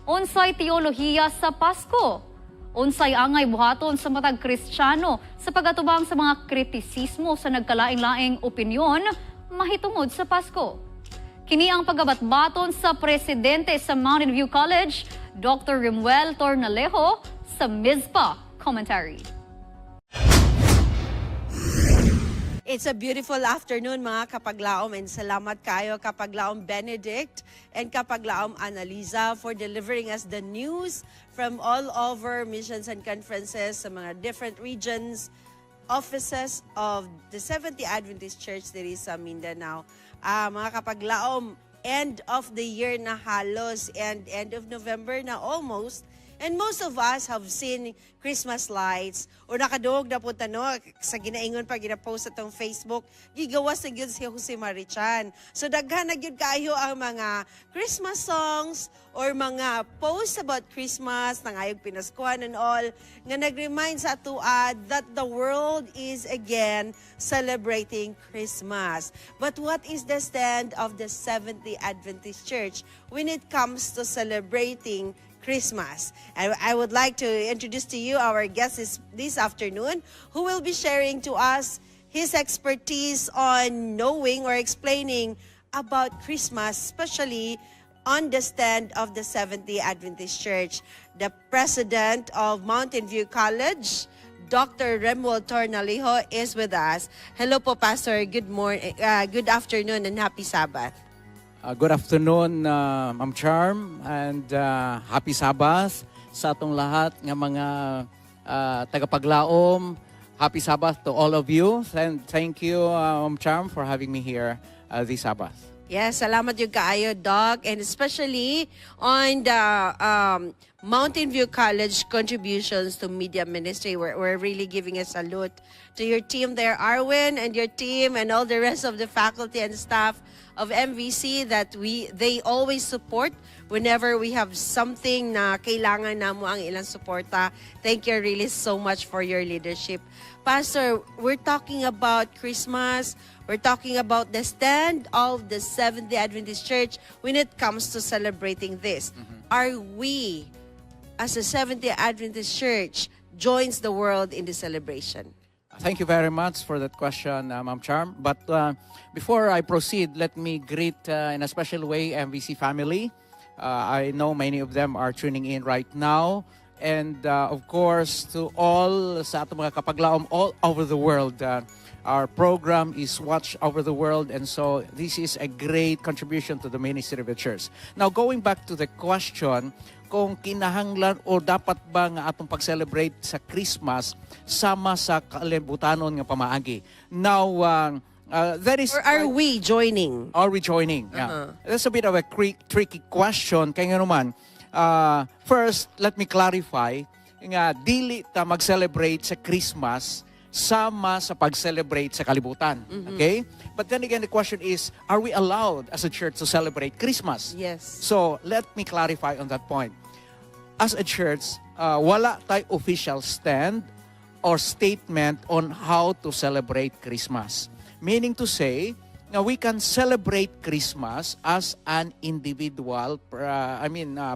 Unsay teolohiya sa Pasko? Unsay angay buhaton sa matag Kristiyano sa pagatubang sa mga kritisismo sa nagkalaing-laing opinyon mahitungod sa Pasko? Kini ang pagabatbaton sa presidente sa Mountain View College, Dr. Rimuel Tornalejo, sa Mizpah Commentary. It's a beautiful afternoon mga kapaglaom, and salamat kayo kapaglaom Benedict and kapaglaom Annalisa for delivering us the news from all over missions and conferences sa mga different regions, offices of the Seventh-day Adventist Church diri sa Mindanao. Mga kapaglaom, end of the year na halos and end of November na almost, And most of us have seen Christmas lights o nakadog na po no, sa ginaingon pa gina-post sa tong Facebook, gigawas na gyud si Jose Marichan. So daghan na gyud kaayo ang mga Christmas songs or mga posts about Christmas, nangayog Pinaskuhan and all, nga nag-remind sa atuad that the world is again celebrating Christmas. But what is the stand of the Seventh-day Adventist Church when it comes to celebrating Christmas? And I would like to introduce to you our guest this afternoon, who will be sharing to us his expertise on knowing or explaining about Christmas, especially on the stand of the Seventh-day Adventist Church. The president of Mountain View College, Dr. Remuel Tornalijo, is with us. Hello po, Pastor. Good morning, good afternoon, and happy Sabbath. Good afternoon, Ma'am Charm, and happy Sabbath sa atong lahat ng mga tagapaglaom. Happy Sabbath to all of you, and thank you, Ma'am Charm, for having me here this Sabbath. Yes, salamat yung kaayo, Doc, and especially on the Mountain View College contributions to media ministry. We're really giving a salute to your team there, Arwin, and your team, and all the rest of the faculty and staff of MVC that they always support whenever we have something na kailangan namo ang ilang suporta. Thank you really so much for your leadership. Pastor, we're talking about Christmas. We're talking about the stand of the Seventh-day Adventist Church when it comes to celebrating this. Are we, as a Seventh-day Adventist Church, joins the world in the celebration? Thank you very much for that question, Ma'am Charm. But before I proceed, let me greet in a special way MVC family. I know many of them are tuning in right now. And of course, to all sa atong mga kapaglaom all over the world. Our program is watched over the world, and so this is a great contribution to the ministry of the church. Now, going back to the question, kung kinahanglan o dapat ba nga atong pag-celebrate sa Christmas sama sa kalibutanon nga pamaagi. Now, that is... Or are we joining? Are we joining? Yeah. That's a bit of a tricky question. Kaya nga naman, first, let me clarify nga dili ta mag-celebrate sa Christmas sama sa pag-celebrate sa kalibutan. Okay? But then again, the question is, are we allowed as a church to celebrate Christmas? Yes. So, let me clarify on that point. As a church, wala tayo official stand or statement on how to celebrate Christmas. Meaning to say, now we can celebrate Christmas as an individual,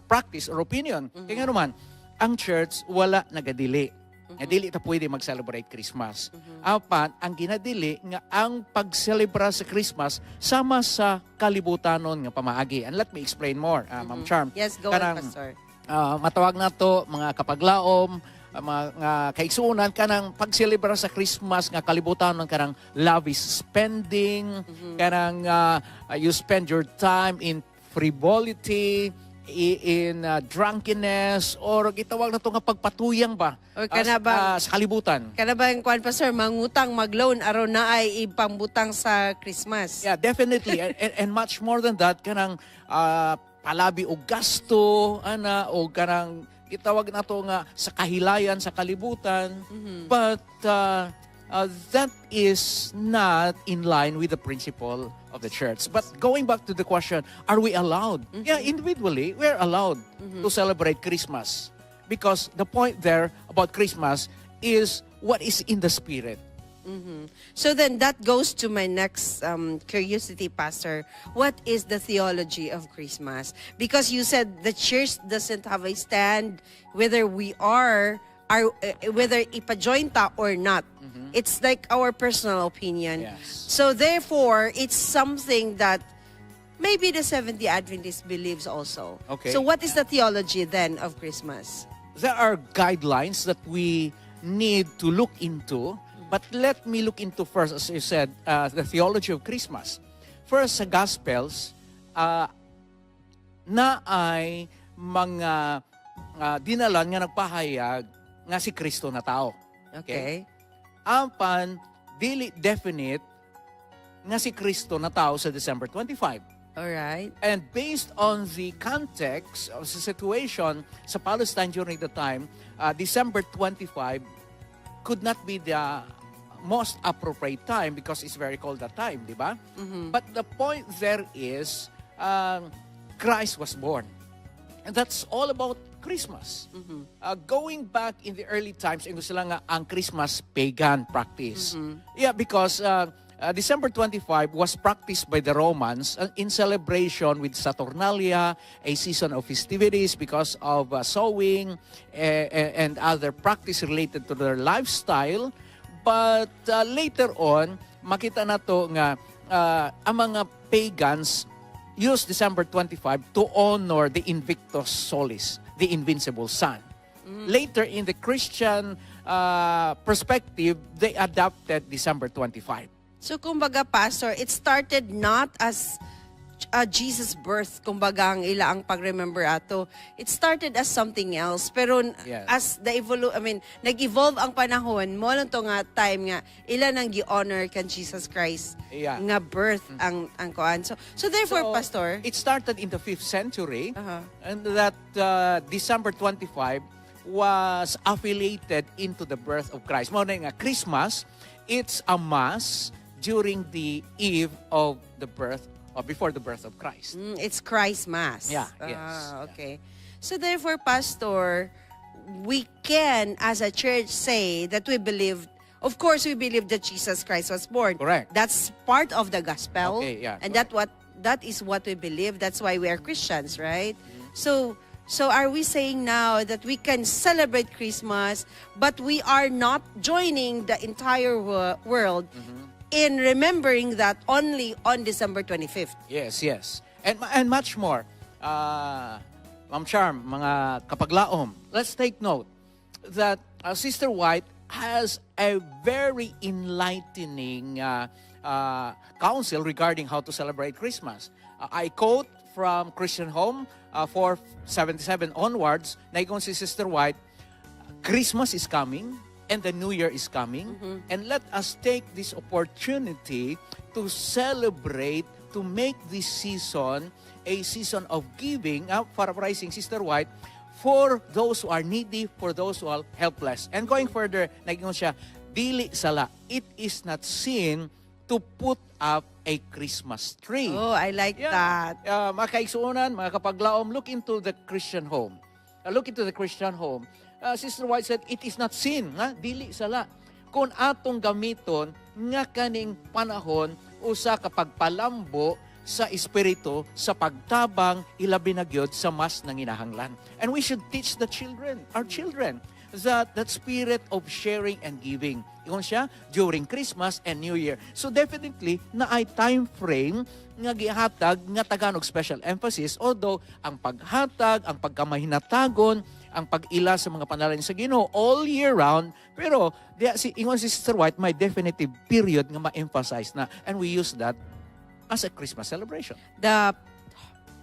practice or opinion. Kaya nga naman, ang church wala nagadili. Dili ta pwede mag-celebrate Christmas. Apan, ang ginadili nga ang pag-celebra sa Christmas sama sa kalibutanon nga pamaagi. And let me explain more, Ma'am Charm. Yes, go on, Pastor. Matawag na to mga kapaglaom, mga kaigsuunan kanang pag-celebra sa Christmas nga kalibutanon kanang love is spending, kanang you spend your time in frivolity, in drunkenness, or gitawag na ito nga pagpatuyang ba sa kalibutan. Kana ba yung Pastor, mangutang, mag-loan, araw na ay ipambutang sa Christmas? Yeah, definitely. and much more than that, kanang palabi o gasto, o kanang gitawag na ito nga sa kahilayan, sa kalibutan. But that is not in line with the principle of the church. But going back to the question, are we allowed? Yeah, individually, we're allowed to celebrate Christmas. Because the point there about Christmas is what is in the spirit. So then that goes to my next curiosity, Pastor. What is the theology of Christmas? Because you said the church doesn't have a stand whether we are whether ipa-join ta or not. It's like our personal opinion. Yes. So therefore, it's something that maybe the Seventh-day Adventist believes also. Okay. So what is the theology then of Christmas? There are guidelines that we need to look into, but let me look into first, as you said, the theology of Christmas. First, sa Gospels, na ay mga dinalan nga nagpahayag nga si Kristo na tao. Okay. Ampan, dili definite nga si Kristo na tao sa December 25. All right. And based on the context of the situation sa Palestine during the time, December 25 could not be the most appropriate time because it's very cold that time, di ba? But the point there is, Christ was born. And that's all about Christmas. Going back in the early times, ito sila nga ang Christmas pagan practice. Yeah, because December 25 was practiced by the Romans in celebration with Saturnalia, a season of festivities because of sowing and other practice related to their lifestyle. But later on, makita na to nga ang mga pagans use December 25 to honor the Invictus Solis, the invincible sun. Later in the Christian perspective, they adopted December 25. So kumbaga, Pastor, it started not as Jesus' birth, kumbaga ang ila ang pag-remember ato. It started as something else. Pero as nag-evolve ang panahon, mo lang to nga time nga, ila nang gi-honor kan Jesus Christ nga birth ang koan. So therefore, Pastor, it started in the 5th century, and that December 25 was affiliated into the birth of Christ. Mo na nga, Christmas, it's a mass during the eve of the birth, or before the birth of Christ. It's Christ Mass. Yeah, yes. Okay. So therefore, Pastor, we can, as a church, say that we believe, of course, we believe that Jesus Christ was born. Correct. That's part of the gospel. Okay, yeah. And that is what we believe. That's why we are Christians, right? So are we saying now that we can celebrate Christmas, but we are not joining the entire world in remembering that only on December 25th? Yes. And much more. Ma'am Charm, mga kapaglaom, let's take note that Sister White has a very enlightening counsel regarding how to celebrate Christmas. I quote from Christian Home 477 onwards, naigon si Sister White, Christmas is coming, and the New Year is coming, and let us take this opportunity to celebrate, to make this season a season of giving, paraphrasing Sister White, for those who are needy, for those who are helpless. And going further, naging siya, dili sala, it is not sin to put up a Christmas tree. Oh, I like that. Mga kaigsuunan, mga kapaglaom, look into the Christian Home. Look into the Christian Home. Sister White said, it is not sin, dili sala. Kung atong gamiton, nga kaning panahon, usa kapag palambo sa espiritu, sa pagtabang, ilabi na gyud sa mas nanginahanglan. And we should teach the children, our children, that spirit of sharing and giving. Iyon siya, during Christmas and New Year. So definitely, na ay time frame nga gihatag, nga Tagalog special emphasis, although ang paghatag, ang pagkamahinatagon, ang pag-ila sa mga panalangin sa Ginoo all year round, pero ingon si Sister White, may definitive period nga ma-emphasize na, and we use that as a Christmas celebration. The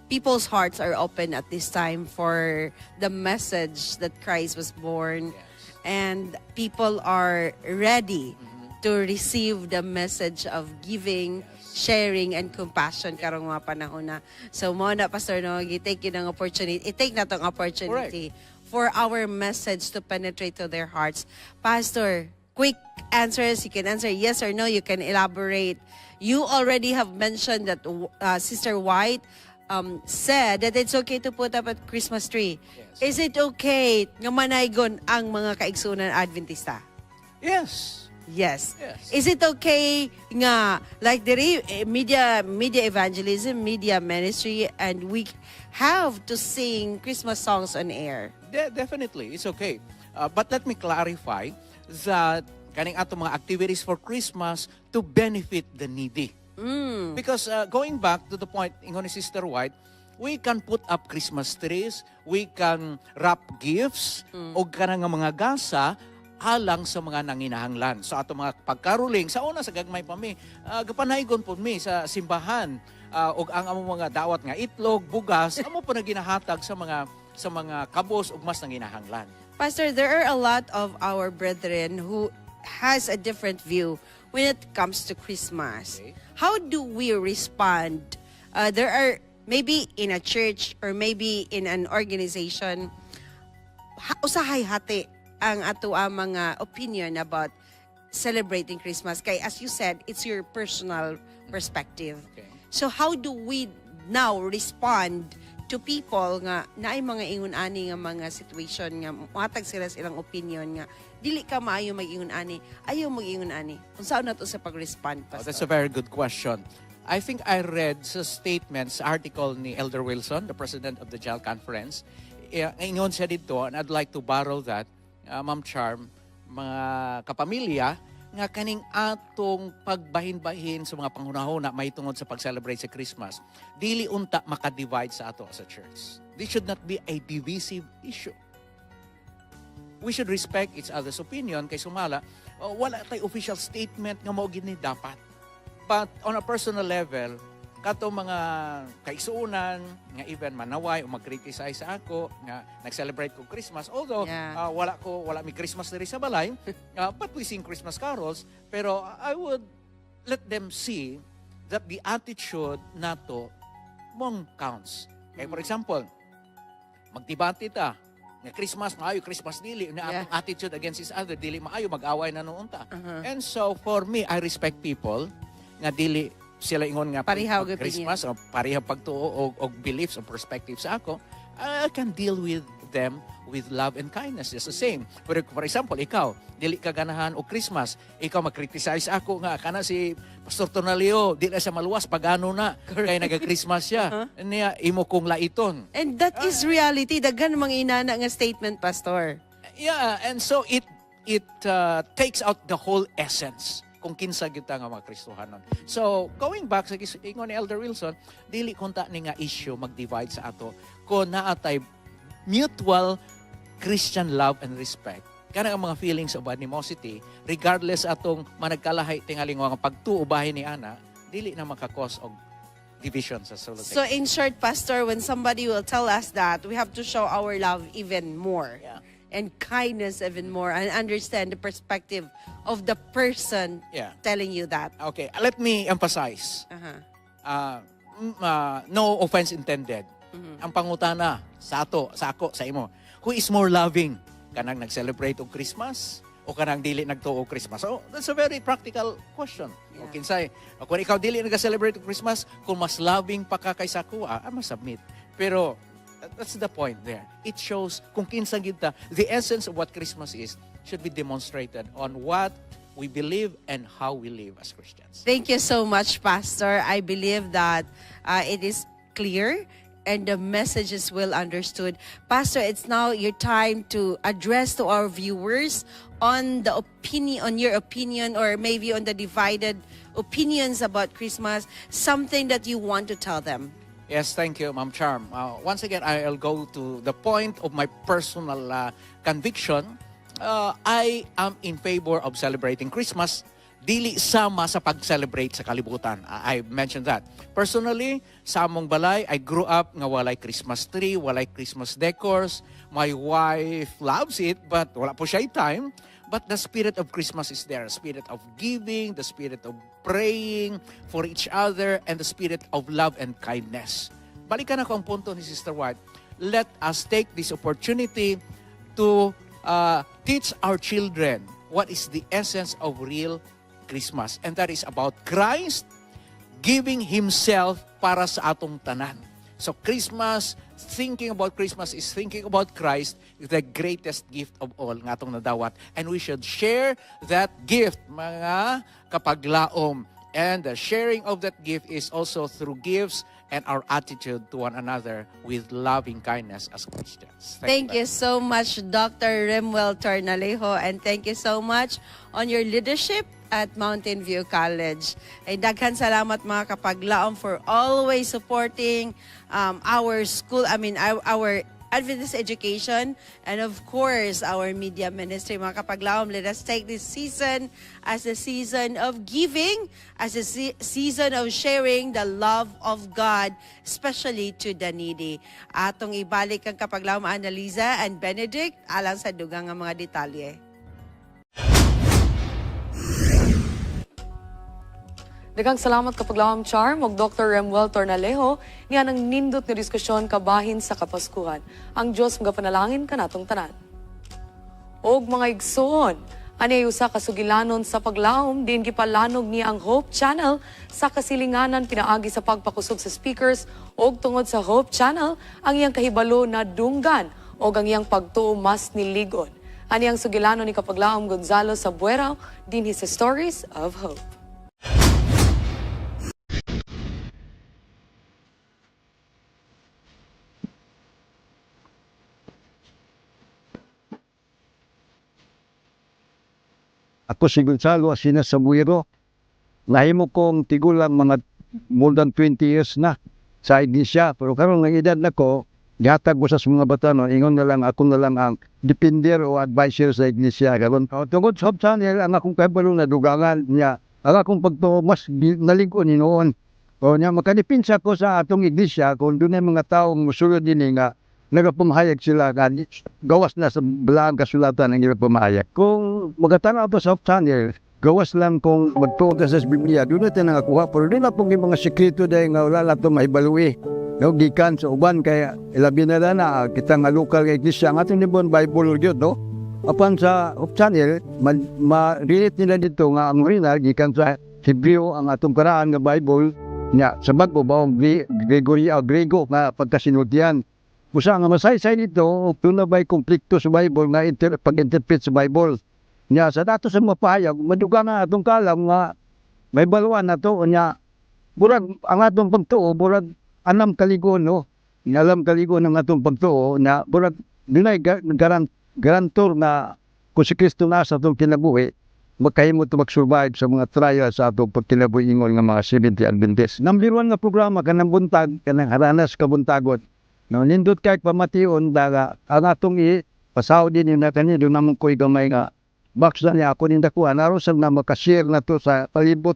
people's hearts are open at this time for the message that Christ was born, and people are ready to receive the message of giving, sharing, and compassion karong mga panahon na. So mo na, Pastor, no, i-take yun ang opportunity, i-take na tong opportunity for our message to penetrate to their hearts. Pastor, quick answers. You can answer yes or no. You can elaborate. You already have mentioned that Sister White said that it's okay to put up a Christmas tree. Is it okay nga manaygon ang mga kaigsunan Adventista? Yes. Is it okay nga, like the media evangelism, media ministry, and we have to sing Christmas songs on air? Definitely, it's okay. But let me clarify that kaning ato mga activities for Christmas to benefit the needy. Because going back to the point, ingon ni Sister White, we can put up Christmas trees, we can wrap gifts, o kanang mga gasa, alang sa mga nanginahanglan. So ato mga pagkaruling, sa una sa gagmay pa mi, gapanaygon po mi sa simbahan, o ang among mga dawat nga itlog, bugas, amo po na ginahatag sa mga kabos ug mas nanginahanglan. Pastor, there are a lot of our brethren who has a different view when it comes to Christmas. How do we respond there are maybe in a church or maybe in an organization, usahay hati ang ato mga opinion about celebrating Christmas. Kay as you said, it's your personal perspective. So how do we now respond to people nga naay mga ingon-ani nga mga situation nga matag sila silang opinion nga dili ka maayo mag-ingon-ani, ayaw mag-ingon-ani. Unsaon nato sa pag-respond, Pastor? That's a very good question. I think I read sa statements, article ni Elder Wilson, the president of the JAL Conference. Ingon siya dito, and I'd like to borrow that, Ma'am Charm, mga kapamilya, nga kaning atong pagbahin-bahin sa mga panghunahuna may tungod sa pag-celebrate sa Christmas, dili unta maka-divide sa ato as a church. This should not be a divisive issue. We should respect each other's opinion kay sumala, wala tay official statement nga mao gini dapat. But on a personal level, kato mga kaigsuunan nga even manaway o mag-criticize sa ako nga nag-celebrate ko Christmas, although wala mi Christmas diri sa balay, but we sing Christmas carols, pero I would let them see that the attitude nato mong counts. Okay, for example, magdebate ta nga Christmas maayo, Christmas dili, na atong attitude against each other dili maayo, mag-away na noon ta. And so for me, I respect people nga dili sila ingon nga Parihag Christmas o parihag pagtuo o beliefs o perspectives sa ako, I can deal with them with love and kindness. Just the same. For example, ikaw, dili ka ganahan o Christmas, ikaw mag-criticize ako nga, kana si Pastor Tonalio, dili siya maluwas, pagano na, kaya naga-Christmas siya. Niya, imo kong laiton. And that is reality. Daghan mga inana nga statement, Pastor. Yeah, and so it takes out the whole essence kung kinsa kita nga mga Kristohanon. So, going back sa ingon ni Elder Wilson, dili kunta ni nga issue mag-divide sa ato kung naatay mutual Christian love and respect. Kana ang mga feelings of animosity, regardless atong managkalahay tingali nga pagtuo bahin ni ana, dili na makakos og division sa solo. So in short, Pastor, when somebody will tell us that, we have to show our love even more. And kindness even more, and understand the perspective of the person telling you that. Okay, let me emphasize. No offense intended. Ang pangutana sa ato, sa ako, sa imo, who is more loving? Kanang nag-celebrate og Christmas o kanang dili nagtuo og Christmas? So that's a very practical question. O kinsay, kung ikaw dili nag-celebrate og Christmas, kung mas loving pa ka kaysa ako, I must submit. Pero that's the point there. It shows kung kinsa kita, the essence of what Christmas is should be demonstrated on what we believe and how we live as Christians. Thank you so much, Pastor. I believe that it is clear and the message is well understood. Pastor, it's now your time to address to our viewers on the opinion, on your opinion, or maybe on the divided opinions about Christmas, something that you want to tell them. Yes, thank you, Ma'am Charm. Once again, I'll go to the point of my personal conviction. I am in favor of celebrating Christmas. Dili sama sa pag-celebrate sa kalibutan. I mentioned that. Personally, sa among balay, I grew up nga walay Christmas tree, walay Christmas decors. My wife loves it, but wala po siya time. But the spirit of Christmas is there. The spirit of giving, the spirit of praying for each other, and the spirit of love and kindness. Balikan ako ang punto ni Sister White. Let us take this opportunity to teach our children what is the essence of real Christmas. And that is about Christ giving Himself para sa atong tanan. So Christmas, thinking about Christmas is thinking about Christ, the greatest gift of all nga atong nadawat. And we should share that gift, mga kapaglaom. And the sharing of that gift is also through gifts and our attitude to one another with loving kindness as Christians. Thank you so much, Dr. Remuel Tornalejo, and thank you so much on your leadership at Mountain View College. Ay daghan salamat mga kapaglaom for always supporting our school, our Adventist education, and of course, our media ministry. Mga kapaglaom, let us take this season as a season of giving, as a season of sharing the love of God, especially to the needy. Atong ibalik ang kapaglaom Annaliza and Benedict alang sa dugang nga mga detalye. Daghang salamat kapaglaom Charm ug Dr. Remuel Tornalejo niya nang nindot nga diskusyon kabahin sa Kapaskuhan. Ang Dios magapanalangin kanatong tanan. Og mga igsoon, ani usa ka sugilanon sa paglaom din gipalanog niya ang Hope Channel sa kasilinganan pinaagi sa pagpakusog sa speakers og tungod sa Hope Channel ang iyang kahibalo na dunggan og ang iyang pagtuo mas niligon. Ani ang sugilanon ni kapaglaom Gonzalo Sabuera dinhi sa Stories of Hope. Ako si Gonzalo Asina Sabuero. Nahimo kong tigulang mga more than 20 years na sa iglesia. Pero karon ng edad na ko, gihatag ko sa mga bata, no, ingon na lang, ako na lang ang depender o advisor sa iglesia. Karon, tungkol sa Hope Channel, ang akong kabalo na dugangan niya, ang akong pagtuo mas nalingkon ni noon. O niya, makadipinsa ko sa atong iglesia kung doon ay mga taong musulod din nga nagapumahayag sila nga gawas na sa balaang kasulatan ang nagapumahayag. Kung magatanaw to sa Hope Channel, gawas lang kung magtuon ka sa Biblia, doon natin nakakuha. Pero doon na pong yung mga sekreto dahil nga wala na ito maibalui. No, gikan sa uban kaya ilabi na na kita nga lokal nga iglesia ang ating libon Bible yun, no? Apan sa Hope Channel, ma-relate nila dito nga ang original gikan sa Hebreo ang atong karaan nga Bible nya sa bago ba ang Grego nga pagkasinultian. Busa nga masaysay dito, kung na ba'y konflikto sa Bible nga pag-interpret sa Bible. Nya sa dato sa mapahayag, maduga nga atong kalam nga may baluan na to. Nya, burag ang atong pagtuo, burag anam kaligo, no? Alam kaligo ng atong pagtuo, na burag dunay garantor na kung si Kristo na sa atong kinabuhi, makahimot mag-survive sa mga trial sa atong pagkinabuhi ingon nga mga 70 Adventist. Number 1 nga programa, kanang buntag, kanang haranas kabuntagon. No, nindot kay pamation daga ang atong pasaw din yung natin doon naman ko'y gamay nga box na niya ako nindakuha naroon sa na makashare na to sa palibot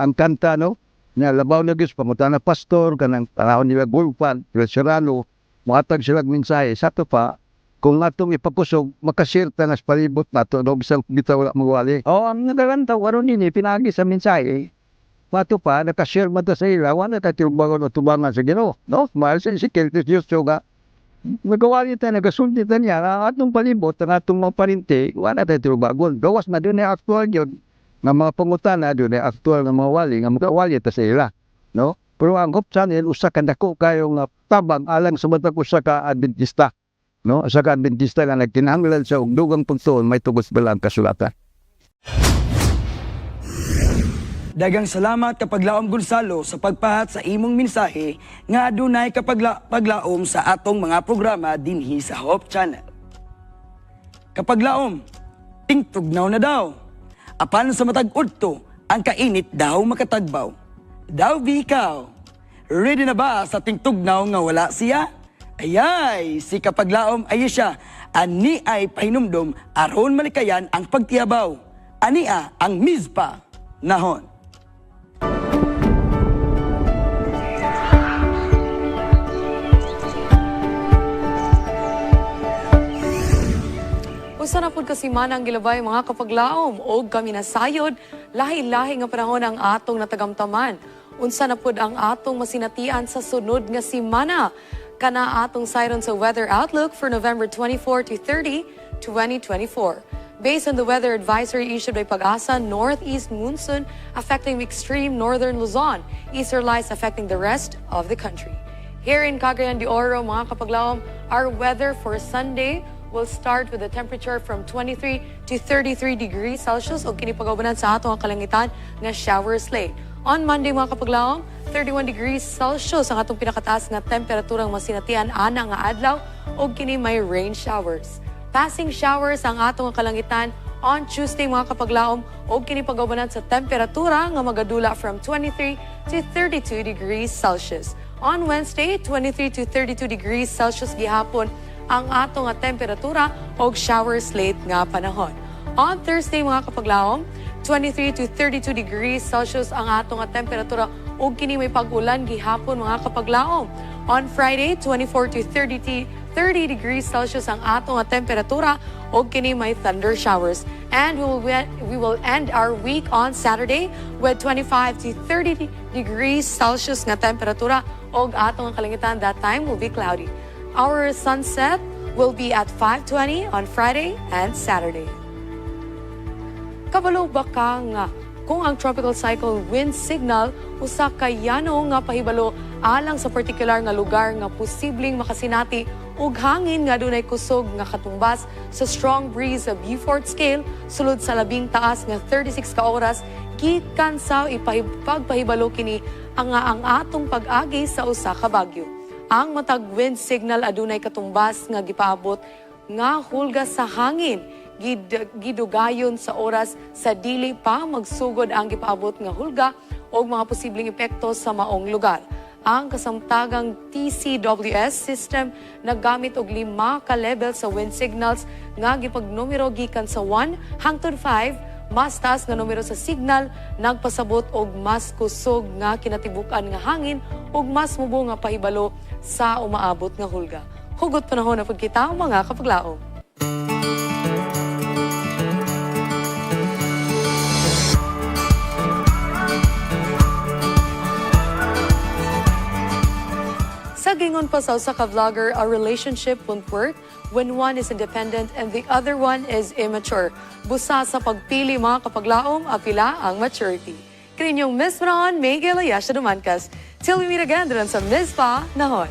ang kanta, no, na labaw na Diyos pamuta na pastor kanang panahon nila Gulpan, nila Serrano, makatag sila mensahe sa to pa kung atong ipapusog makashare ta nga sa palibot na to no bisang bitaw wala magwali. Ang nagalantaw aron ini pinagi sa mensahe mato pa, nakashare man ta sa ila, wala tayo tirubangan o tubangan sa Ginoo, no? Mahal sa Security Diyos nga, magawali tayo, nagasulti tayo niya, ang atong palibot, ang atong mga parinti, wala tayo tirubangan. Gawas na doon ay aktual yun, nga mga pangutana, doon ay aktual ng mga wali, nga magawali tayo sa ila, no? Pero ang Hope Channel, usa ka dako kayo nga tabang alang sa matag usa ka Adventista, no? Usa ka Adventista nga nagkinahanglan sa ugdugang pagtuon, may tugos balang kasulatan. Dagang salamat kapaglaom Gonzalo sa pagpahat sa imong mensahe nga adunay kapaglaom sa atong mga programa dinhi sa Hope Channel. Kapaglaom, tingtugnaw na daw. Apan sa matag udto, ang kainit daw makatagbaw. Daw ikaw, ready na ba sa tingtugnaw nga wala siya? Ayay, si kapaglaom ay siya, ani ay pahinumdom aron malikayan ang pagtiyabaw. Ania ang Mizpa nahon. Usa na pud kasi man ang gilabay mga kapaglaom og kami nasayod lahi-lahi nga panahon ang atong natagamtaman. Unsa na pud ang atong masinatian sa sunod nga semana. Kana atong siron sa weather outlook for November 24 to 30, 2024. Based on the weather advisory issued by Pag-asa, northeast monsoon affecting extreme northern Luzon, easterlies affecting the rest of the country. Here in Cagayan de Oro, mga kapaglaom, our weather for Sunday will start with a temperature from 23 to 33 degrees Celsius o kinipagawanan sa atong kalangitan nga showers late. On Monday mga kapaglaom, 31 degrees Celsius ang atong pinakataas nga temperaturang masinatian ana nga adlaw o kini may rain showers. Passing showers ang atong kalangitan on Tuesday mga kapaglaom o kinipagawanan sa temperatura nga magadula from 23 to 32 degrees Celsius. On Wednesday, 23 to 32 degrees Celsius gihapon ang atong temperatura o showers late nga panahon. On Thursday mga kapaglaom, 23 to 32 degrees Celsius ang atong temperatura o kini may pag-ulan gihapon mga kapaglaom. On Friday, 24 to 30 degrees Celsius ang atong temperatura o kini may thunder showers. And we will end our week on Saturday with 25 to 30 degrees Celsius nga temperatura o atong kalangitan that time will be cloudy. Our sunset will be at 5:20 on Friday and Saturday. Kabalo ba ka nga kung ang tropical cycle wind signal usa ka yano nga pahibalo alang sa particular nga lugar nga posibleng makasinati ug hangin nga dunay kusog nga katumbas sa strong breeze sa Beaufort scale sulod sa labing taas nga 36 ka oras gikan sa ipagpahibalo kini ang atong pag-agi sa usa ka bagyo. Ang matag wind signal adunay katumbas nga gipaabot nga hulga sa hangin gidugayon sa oras sa dili pa magsugod ang gipaabot nga hulga o mga posibleng epekto sa maong lugar. Ang kasamtagang TCWS system naggamit og 5 ka level sa wind signals nga gipagnumero gikan sa 1 hangtod 5. Mas taas nga numero sa signal nagpasabot og mas kusog nga kinatibukan nga hangin ug mas mubo nga pahibalo sa umaabot nga hulga. Hugot panahon na pagkita mga kapaglaom. Sa gingon pa sa usa ka vlogger, a relationship won't work when one is independent and the other one is immature. Busa sa pagpili mga kapaglaom, apila ang maturity. Kaninyong Miss Ron, Miguel Ayasha Dumancas. Till we meet again doon sa Miss Pa Nahon.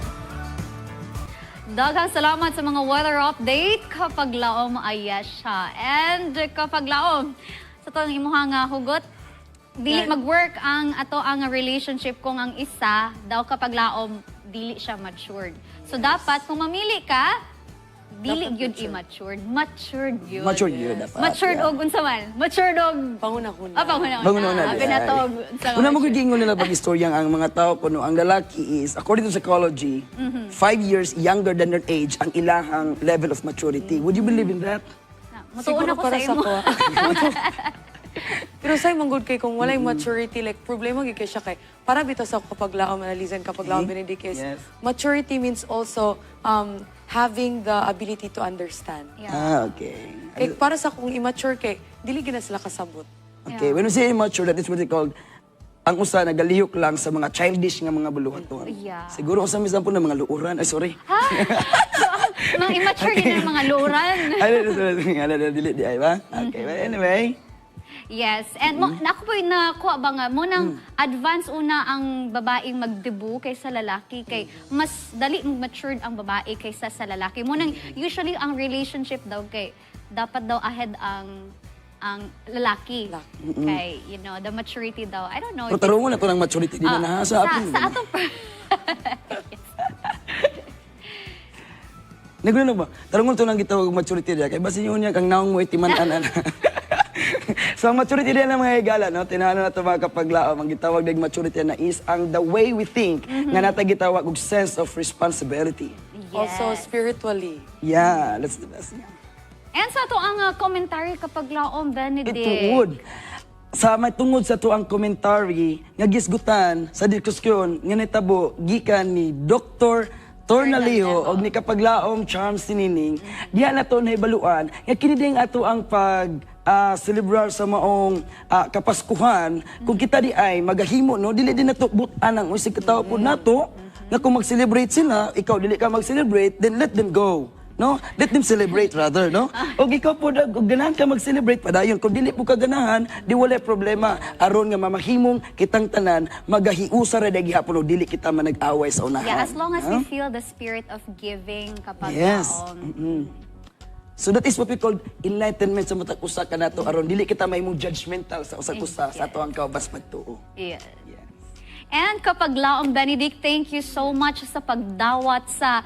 Daghang salamat sa mga weather update kapaglaom Ayasha. And kapaglaom, sa itong imuhang hugot, dili mag-work ang relationship kung ang isa daw kapaglaom dili siya matured. So dapat kung mamili ka, dili gyud immature. Matured gyud. Matured yun dapat. Matured og unsa man? Matured og pangunahuna. Pangunahuna. Pinatog. Una mo gigingon nila pag-istorya ang mga tao kuno ang lalaki is according to psychology, 5 years younger than their age ang ilahang level of maturity. Would you believe in that? Matuon ako sa imo. Pero say manggod kay kung walay maturity, like problema gyud kay siya kay para bitaw sa kapaglaom analizen kapaglaom Benedict is maturity means also having the ability to understand. Okay. Kay para sa kung immature kay dili gina sila kasabot. Okay, when we say immature, that is what they called ang usa nagalihok lang sa mga childish nga mga buluhaton. Siguro usa mismo po ng mga luuran. Ay, sorry. Mga immature din ang mga luuran. Dili di ay ba? Okay, but anyway. Yes, and ako po nakuha ba nga mo nang advance una ang babaeng magdebu kaysa lalaki kay mas dali matured ang babae kaysa sa lalaki. Mo nang usually ang relationship daw kay dapat daw ahead ang lalaki. Kay you know, the maturity daw. I don't know. Pero tarungon na to ng maturity din na sa atin. Sa atong Nagulo ba? Tarungon to nang gitawag maturity dia kay basin yun niya kang naong mo itiman-an. So, ang maturity din ng mga higala, no? Tinahano na ito mga kapaglaom. Ang gitawag ng maturity na is ang the way we think nga nata gitawag og sense of responsibility. Also spiritually. Yeah, that's the best. And sa to ang commentary kapaglaom Benedict. Tungod. Sa may tungod sa to ang commentary nga gisgutan sa diskusyon nga nitabo gikan ni Dr. Tornaleo og ni kapaglaom Charm Sinining. Diha na to nahibaluan nga kini ding ato ang celebrar sa maong kapaskuhan kung kita di ay magahimo no dili din nato butan ang usig katawo pud nato nga kung mag-celebrate sila ikaw dili ka mag-celebrate then let them go no let them celebrate rather no og ikaw pud og ganahan ka mag-celebrate padayon kung dili po ka ganahan di wala problema aron nga mamahimong kitang tanan magahiusa ra dagi hapon og dili kita manag-away sa unahan. Yeah, as long as we feel the spirit of giving kapag So that is what we call enlightenment sa matag usa ka nato aron dili kita mahimong judgmental sa usa-usa sa ato ang kaubas pagtuo. Yes. And kapaglaom Benedict, thank you so much sa pagdawat sa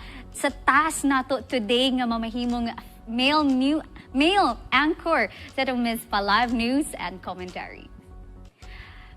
task nato today nga mamahimong male anchor sa itong Miss Pa Live News and Commentary.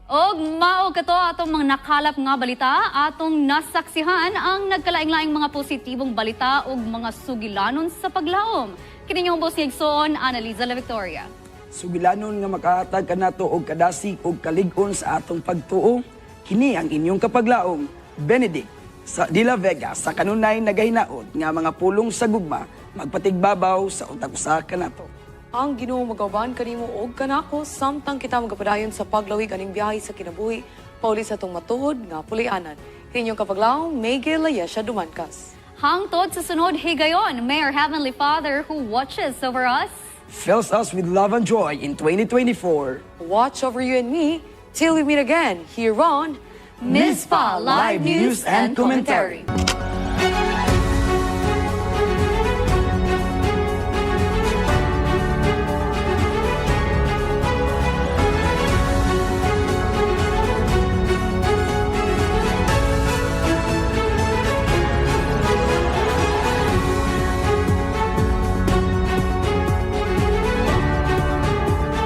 Og mao kato atong mga nakalap nga balita, atong nasaksihan ang nagkalaing-laing mga positibong balita ug mga sugilanon sa paglaom. Kini niyo boss Igsoon, Annaliza La Victoria. Sugilanon nga makahatag kanato og kadasig og kalig-on sa atong pagtuo. Kini ang inyong kapaglaom, Benedict sa De La Vega sa kanunay nagahinaot nga mga pulong sa gugma magpatigbabaw sa utak usa kanato. Ang Ginoo magaban kanimo og kanako samtang kita magapadayon sa paglawig aning biyahe sa kinabuhi pauli sa tong matuod nga pulianan. Kinyong kapaglaom, Miguel Layesha Dumancas. Hangtod sa sunod higayon, may our Heavenly Father who watches over us. Fills us with love and joy in 2024. Watch over you and me till we meet again here on Mispa Live News and Commentary.